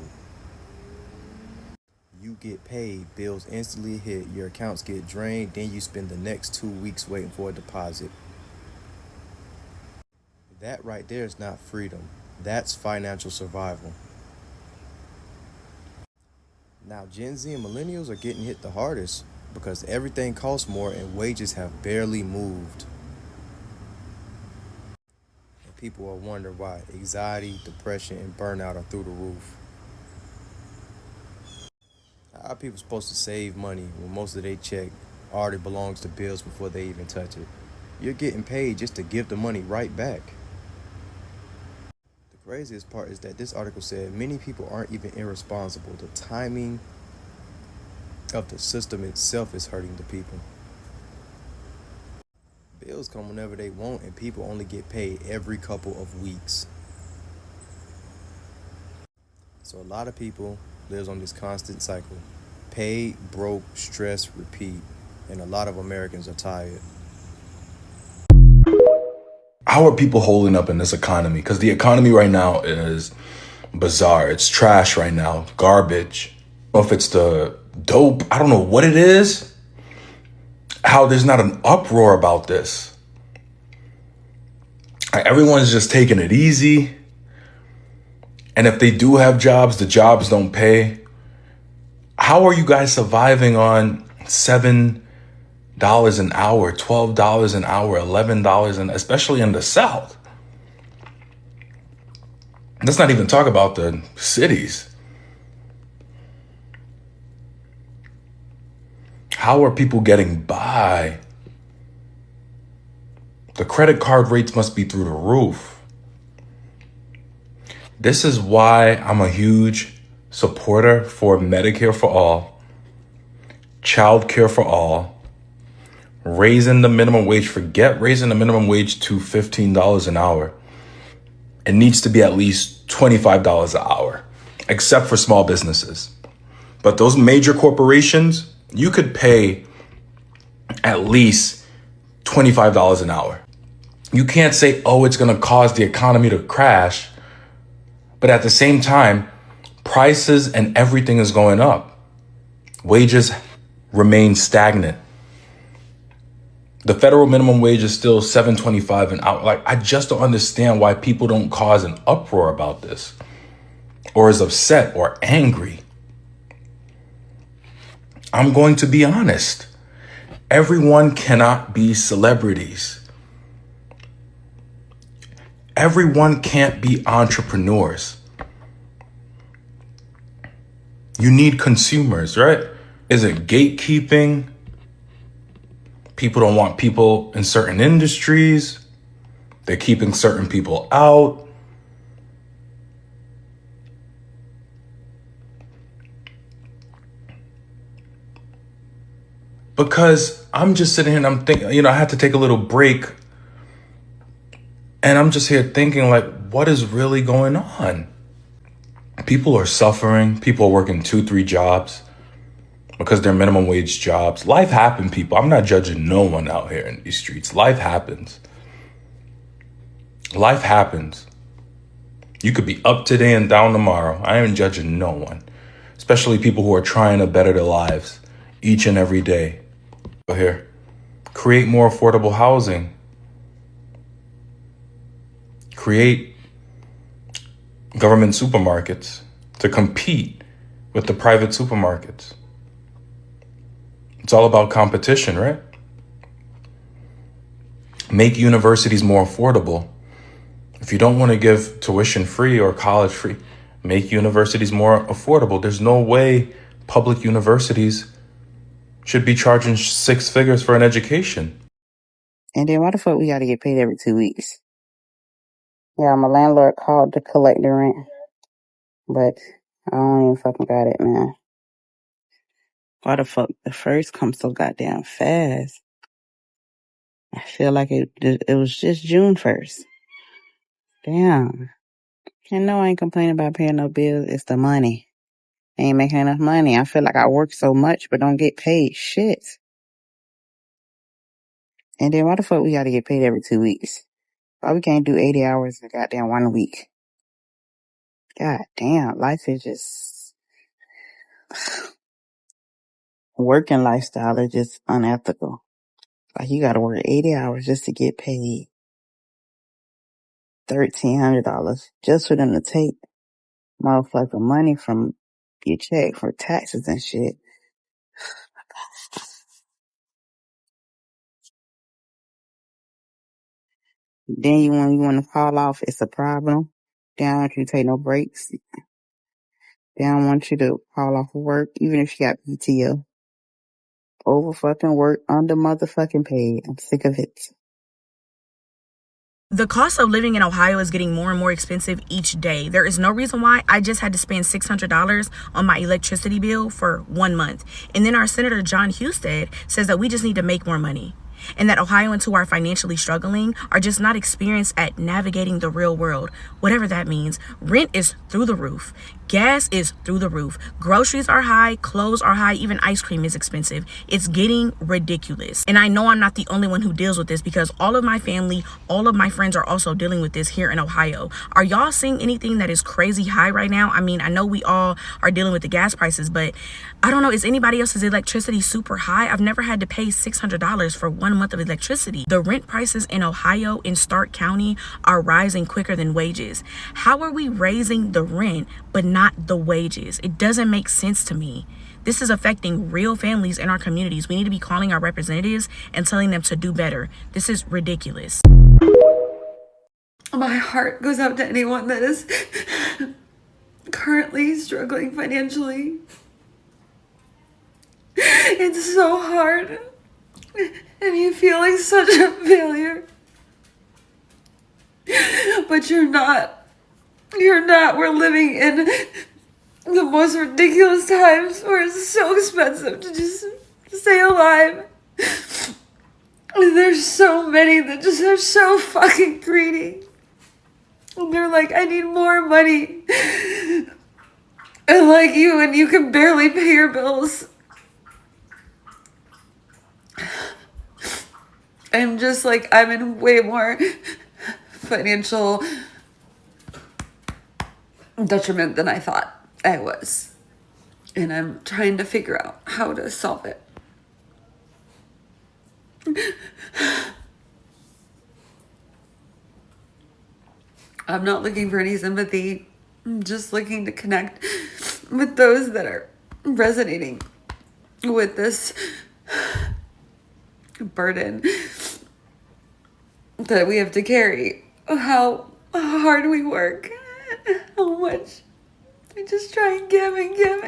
Speaker 10: You get paid, bills instantly hit, your accounts get drained, then you spend the next 2 weeks waiting for a deposit. That right there is not freedom. That's financial survival. Now, Gen Z and millennials are getting hit the hardest because everything costs more and wages have barely moved. And people are wondering why anxiety, depression, and burnout are through the roof. How are people supposed to save money when most of their check already belongs to bills before they even touch it? You're getting paid just to give the money right back. The craziest part is that this article said many people aren't even irresponsible. The timing of the system itself is hurting the people. Bills come whenever they want and people only get paid every couple of weeks. So a lot of people lives on this constant cycle. Paid, broke, stress, repeat. And a lot of Americans are tired.
Speaker 11: How are people holding up in this economy? Because the economy right now is bizarre. It's trash right now. Garbage. I don't know if it's the dope. I don't know what it is. How there's not an uproar about this. Everyone's just taking it easy. And if they do have jobs, the jobs don't pay. How are you guys surviving on $7 an hour, $12 an hour, $11, and especially in the South. Let's not even talk about the cities. How are people getting by? The credit card rates must be through the roof. This is why I'm a huge supporter for Medicare for all, child care for all, raising the minimum wage. Forget raising the minimum wage to $15 an hour. It needs to be at least $25 an hour, except for small businesses. But those major corporations, you could pay at least $25 an hour. You can't say, oh, it's going to cause the economy to crash. But at the same time, prices and everything is going up. Wages remain stagnant. The federal minimum wage is still $7.25 an hour. Like, I just don't understand why people don't cause an uproar about this, or is upset or angry. I'm going to be honest. Everyone cannot be celebrities. Everyone can't be entrepreneurs. You need consumers, right? Is it gatekeeping? People don't want people in certain industries. They're keeping certain people out. Because I'm just sitting here and I'm thinking, I had to take a little break. And I'm just here thinking, like, what is really going on? People are suffering. People are working 2-3 jobs because they're minimum wage jobs. Life happens, people. I'm not judging no one out here in these streets. Life happens. Life happens. You could be up today and down tomorrow. I ain't judging no one, especially people who are trying to better their lives each and every day. Here, create more affordable housing. Create government supermarkets to compete with the private supermarkets. It's all about competition, right? Make universities more affordable. If you don't want to give tuition free or college free, make universities more affordable. There's no way public universities should be charging 6 figures for an education.
Speaker 12: And then why the fuck we gotta get paid every 2 weeks? Yeah, my landlord called to collect the rent, but I don't even fucking got it, man. Why the fuck the first comes so goddamn fast? I feel like it was just June 1st. Damn. You know I ain't complaining about paying no bills. It's the money. I ain't making enough money. I feel like I work so much but don't get paid shit. And then why the fuck we gotta get paid every 2 weeks? Why we can't do 80 hours in goddamn 1 week? God damn, life is just... Working lifestyle is just unethical. Like, you gotta work 80 hours just to get paid $1,300 just for them to take motherfucking money from your check for taxes and shit. Then when you want to call off, it's a problem. They don't want you to take no breaks. They don't want you to call off of work, even if you got PTO. Over fucking work, under motherfucking paid. I'm sick of it.
Speaker 13: The cost of living in Ohio is getting more and more expensive each day. There is no reason why. I just had to spend $600 on my electricity bill for 1 month. And then our Senator John Husted says that we just need to make more money, and that Ohioans who are financially struggling are just not experienced at navigating the real world, whatever that means. Rent is through the roof. Gas is through the roof. Groceries are high. Clothes are high. Even ice cream is expensive. It's getting ridiculous. And I know I'm not the only one who deals with this, because all of my family, all of my friends are also dealing with this here in Ohio. Are y'all seeing anything that is crazy high right now? I mean, I know we all are dealing with the gas prices, but I don't know. Is anybody else's electricity super high? I've never had to pay $600 for 1 month of electricity. The rent prices in Ohio, in Stark County, are rising quicker than wages. How are we raising the rent but not the wages? It doesn't make sense to me. This is affecting real families in our communities. We need to be calling our representatives and telling them to do better. This is ridiculous.
Speaker 14: My heart goes out to anyone that is currently struggling financially. It's so hard, and you feel like such a failure. But you're not. You're not. We're living in the most ridiculous times where it's so expensive to just stay alive. And there's so many that just are so fucking greedy. And they're like, I need more money. And like you, and you can barely pay your bills. I'm just like, I'm in way more financial detriment than I thought I was. And I'm trying to figure out how to solve it. I'm not looking for any sympathy. I'm just looking to connect with those that are resonating with this burden that we have to carry. How hard we work. How much we just try and give and give.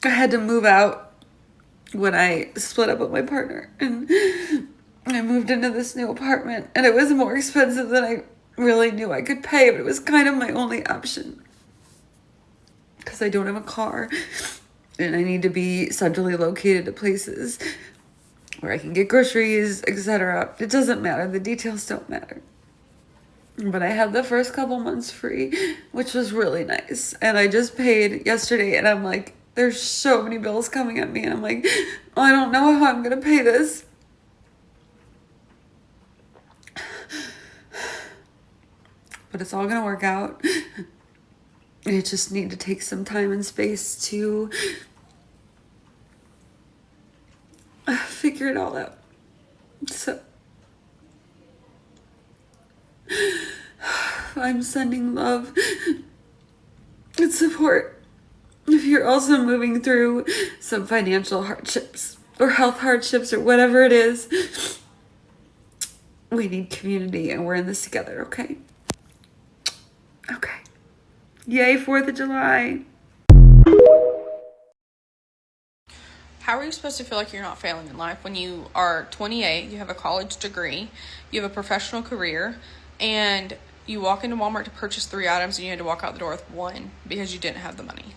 Speaker 14: I had to move out when I split up with my partner, and I moved into this new apartment, and it was more expensive than I really knew I could pay, but it was kind of my only option because I don't have a car and I need to be centrally located to places where I can get groceries, etc. It doesn't matter. The details don't matter. But I had the first couple months free, which was really nice. And I just paid yesterday, and I'm like, there's so many bills coming at me, and I'm like, I don't know how I'm gonna pay this. But it's all gonna work out. I just need to take some time and space to figure it all out. So I'm sending love and support if you're also moving through some financial hardships or health hardships or whatever it is. We need community, and we're in this together, okay? Okay. Yay, 4th of July.
Speaker 15: How are you supposed to feel like you're not failing in life when you are 28, you have a college degree, you have a professional career, and you walk into Walmart to purchase 3 items and you had to walk out the door with 1 because you didn't have the money?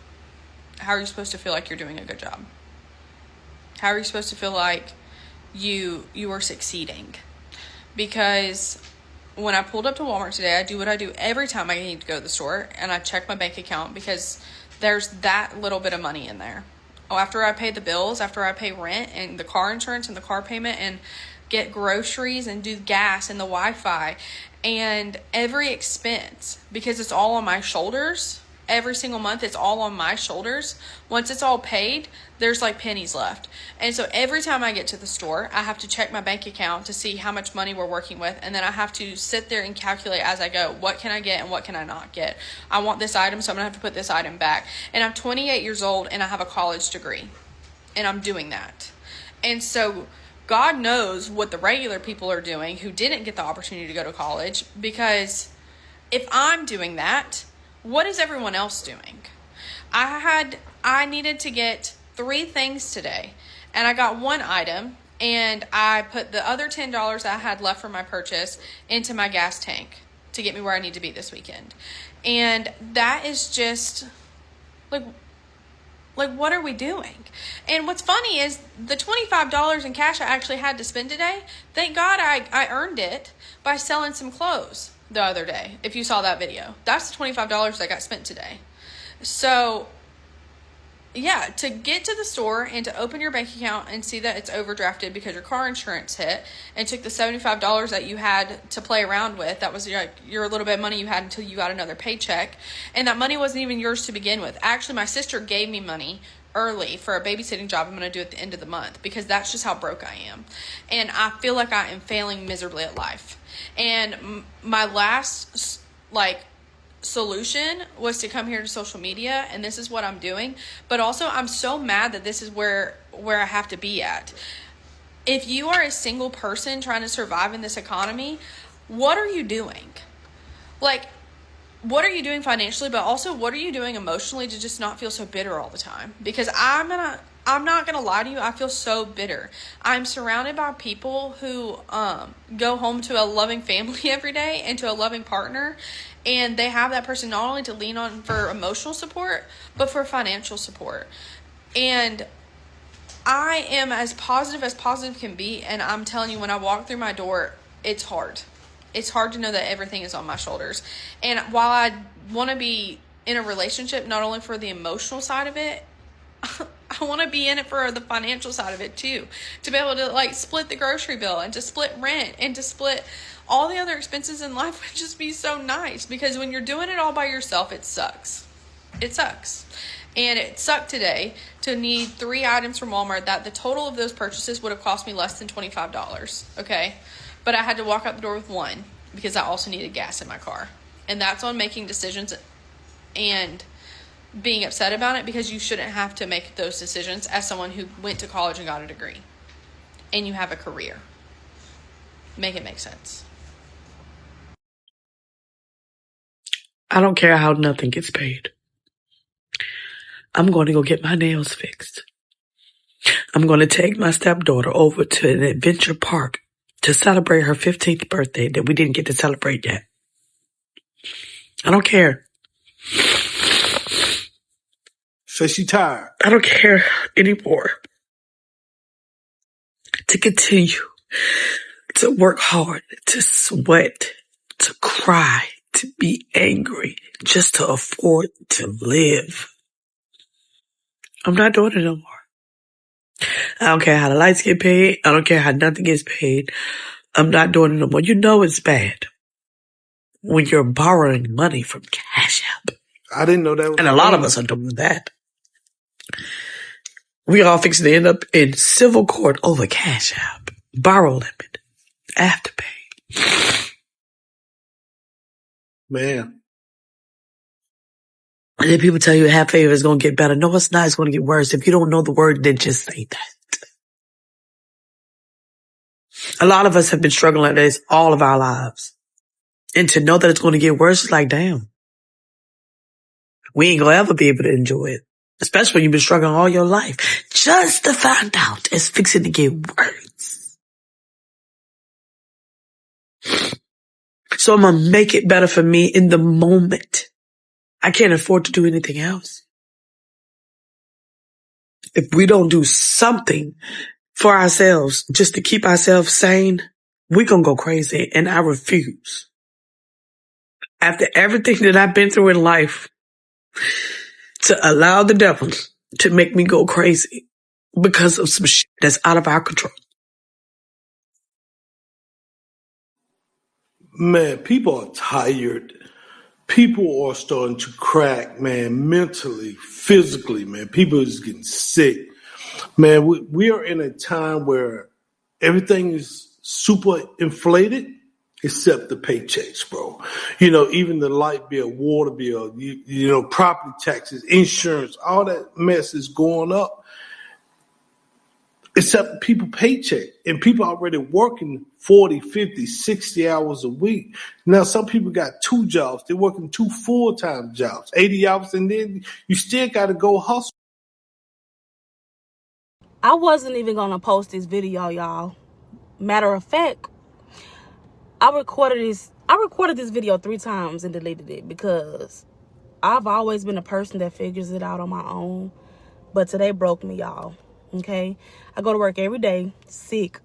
Speaker 15: How are you supposed to feel like you're doing a good job? How are you supposed to feel like you are succeeding? Because when I pulled up to Walmart today, I do what I do every time I need to go to the store, and I check my bank account because there's that little bit of money in there. Oh, after I pay the bills, after I pay rent and the car insurance and the car payment and get groceries and do gas and the Wi-Fi and every expense, because it's all on my shoulders. Every single month, it's all on my shoulders. Once it's all paid, there's like pennies left. And so every time I get to the store, I have to check my bank account to see how much money we're working with. And then I have to sit there and calculate as I go, what can I get and what can I not get? I want this item, so I'm gonna have to put this item back. And I'm 28 years old and I have a college degree, and I'm doing that. And so God knows what the regular people are doing who didn't get the opportunity to go to college, because if I'm doing that, what is everyone else doing? I needed to get 3 things today, and I got 1 item, and I put the other $10 I had left from my purchase into my gas tank to get me where I need to be this weekend. And that is just like what are we doing? And what's funny is the $25 in cash I actually had to spend today, thank God I earned it by selling some clothes the other day. If you saw that video, that's the $25 that got spent today. So yeah, to get to the store and to open your bank account and see that it's overdrafted because your car insurance hit and took the $75 that you had to play around with, that was your little bit of money you had until you got another paycheck, and that money wasn't even yours to begin with. Actually, my sister gave me money early for a babysitting job I'm going to do at the end of the month, because that's just how broke I am. And I feel like I am failing miserably at life. And my last, solution was to come here to social media, and this is what I'm doing. But also, I'm so mad that this is where I have to be at. If you are a single person trying to survive in this economy, what are you doing? Like, what are you doing financially, but also what are you doing emotionally to just not feel so bitter all the time? Because I'm not gonna lie to you, I feel so bitter. I'm surrounded by people who go home to a loving family every day and to a loving partner, and they have that person not only to lean on for emotional support, but for financial support. And I am as positive can be, and I'm telling you, when I walk through my door, it's hard. It's hard to know that everything is on my shoulders. And while I want to be in a relationship, not only for the emotional side of it, I want to be in it for the financial side of it too. To be able to split the grocery bill and to split rent and to split all the other expenses in life would just be so nice. Because when you're doing it all by yourself, it sucks. It sucks. And it sucked today to need 3 items from Walmart that the total of those purchases would have cost me less than $25. Okay. But I had to walk out the door with 1 because I also needed gas in my car. And that's on making decisions and being upset about it, because you shouldn't have to make those decisions as someone who went to college and got a degree and you have a career. Make it make sense.
Speaker 16: I don't care how nothing gets paid. I'm going to go get my nails fixed. I'm going to take my stepdaughter over to an adventure park to celebrate her 15th birthday that we didn't get to celebrate yet. I don't care.
Speaker 17: So she tired.
Speaker 16: I don't care anymore. To continue to work hard, to sweat, to cry, to be angry, just to afford to live. I'm not doing it no more. I don't care how the lights get paid. I don't care how nothing gets paid. I'm not doing it no more. You know it's bad when you're borrowing money from Cash App.
Speaker 17: I didn't know that was
Speaker 16: And a lot of us are doing that. We all fixing to end up in civil court over Cash App. Borrow limit. Afterpay.
Speaker 17: Man.
Speaker 16: And then people tell you half favor is going to get better. No, it's not. It's going to get worse. If you don't know the word, then just say that. A lot of us have been struggling like this all of our lives. And to know that it's going to get worse is like, damn. We ain't going to ever be able to enjoy it. Especially when you've been struggling all your life. Just to find out it's fixing to get worse. So I'm going to make it better for me in the moment. I can't afford to do anything else. If we don't do something for ourselves just to keep ourselves sane, we're going to go crazy. And I refuse. After everything that I've been through in life, to allow the devil to make me go crazy because of some shit that's out of our control.
Speaker 17: Man, people are tired. People are starting to crack, man, mentally, physically, man. People is getting sick. Man, we are in a time where everything is super inflated except the paychecks, bro. You know, even the light bill, water bill, you know, property taxes, insurance, all that mess is going up except people paycheck. And people already working 40, 50, 60 hours a week. Now, some people got 2 jobs. They're working 2 full-time jobs, 80 hours, and then you still got to go hustle.
Speaker 13: I wasn't even going to post this video, y'all. Matter of fact, I recorded this video 3 times and deleted it because I've always been a person that figures it out on my own. But today broke me, y'all. Okay? I go to work every day, sick,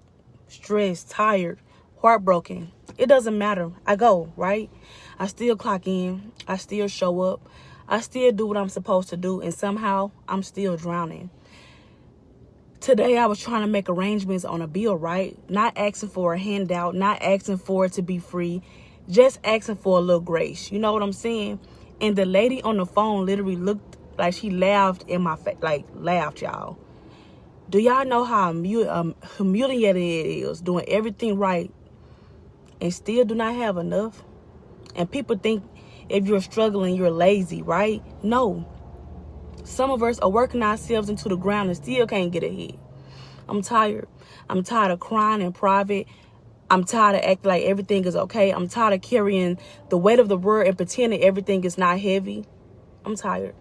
Speaker 13: stressed, tired, heartbroken. It doesn't matter. I go, right? I still clock in. I still show up. I still do what I'm supposed to do. And somehow I'm still drowning. Today, I was trying to make arrangements on a bill, right? Not asking for a handout, not asking for it to be free, just asking for a little grace. You know what I'm saying? And the lady on the phone literally looked Like, she laughed in my face, like, laughed, y'all. Do y'all know how humiliating it is doing everything right and still do not have enough? And people think if you're struggling, you're lazy, right? No. Some of us are working ourselves into the ground and still can't get ahead. I'm tired. I'm tired of crying in private. I'm tired of acting like everything is okay. I'm tired of carrying the weight of the world and pretending everything is not heavy. I'm tired.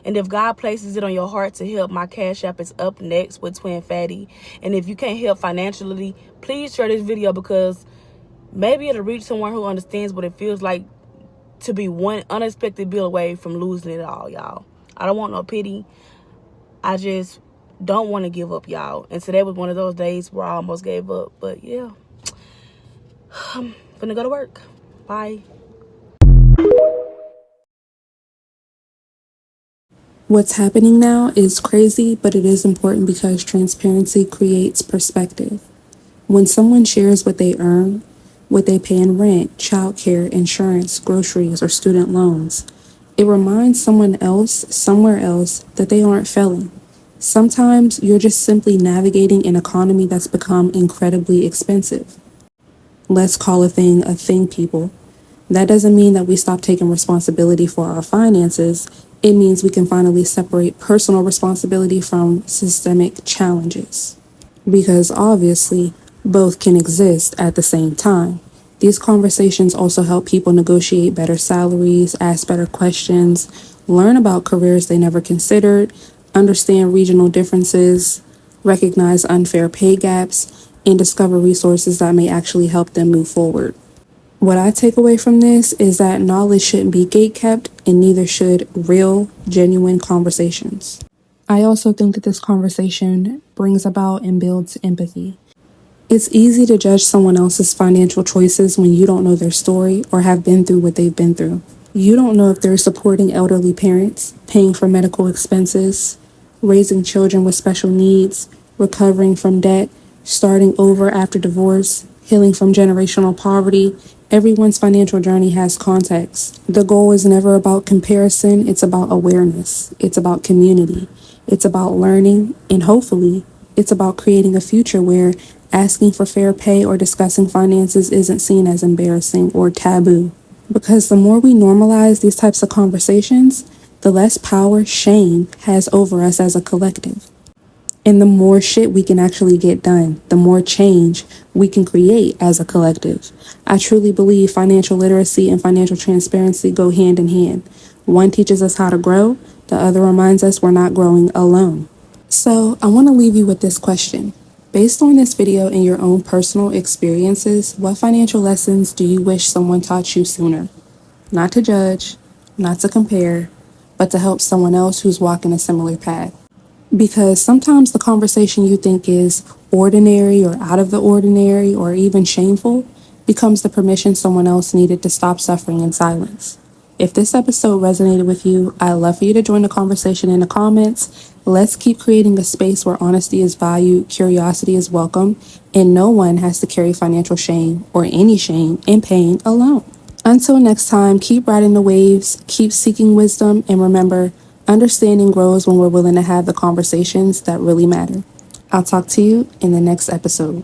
Speaker 13: And if God places it on your heart to help, my Cash App is up next with Twin Fatty. And if you can't help financially, please share this video, because maybe it'll reach someone who understands what it feels like to be one unexpected bill away from losing it all, y'all. I don't want no pity. I just don't want to give up, y'all. And today was one of those days where I almost gave up. But yeah, I'm finna go to work. Bye.
Speaker 18: What's happening now is crazy, but it is important because transparency creates perspective. When someone shares what they earn, what they pay in rent, childcare, insurance, groceries, or student loans, it reminds someone else, somewhere else, that they aren't failing. Sometimes you're just simply navigating an economy that's become incredibly expensive. Let's call a thing, people. That doesn't mean that we stop taking responsibility for our finances. It means we can finally separate personal responsibility from systemic challenges. Because obviously, both can exist at the same time. These conversations also help people negotiate better salaries, ask better questions, learn about careers they never considered, understand regional differences, recognize unfair pay gaps, and discover resources that may actually help them move forward. What I take away from this is that knowledge shouldn't be gatekept, and neither should real, genuine conversations. I also think that this conversation brings about and builds empathy. It's easy to judge someone else's financial choices when you don't know their story or have been through what they've been through. You don't know if they're supporting elderly parents, paying for medical expenses, raising children with special needs, recovering from debt, starting over after divorce, healing from generational poverty. Everyone's financial journey has context. The goal is never about comparison, it's about awareness. It's about community. It's about learning, and hopefully, it's about creating a future where asking for fair pay or discussing finances isn't seen as embarrassing or taboo. Because the more we normalize these types of conversations, the less power shame has over us as a collective. And the more shit we can actually get done, the more change we can create as a collective. I truly believe financial literacy and financial transparency go hand in hand. One teaches us how to grow, the other reminds us we're not growing alone. So I want to leave you with this question. Based on this video and your own personal experiences, what financial lessons do you wish someone taught you sooner? Not to judge, not to compare, but to help someone else who's walking a similar path. Because sometimes the conversation you think is ordinary or out of the ordinary or even shameful becomes the permission someone else needed to stop suffering in silence. If this episode resonated with you, I'd love for you to join the conversation in the comments. Let's keep creating a space where honesty is valued, curiosity is welcome, and no one has to carry financial shame or any shame and pain alone. Until next time, keep riding the waves, keep seeking wisdom, and remember, understanding grows when we're willing to have the conversations that really matter. I'll talk to you in the next episode.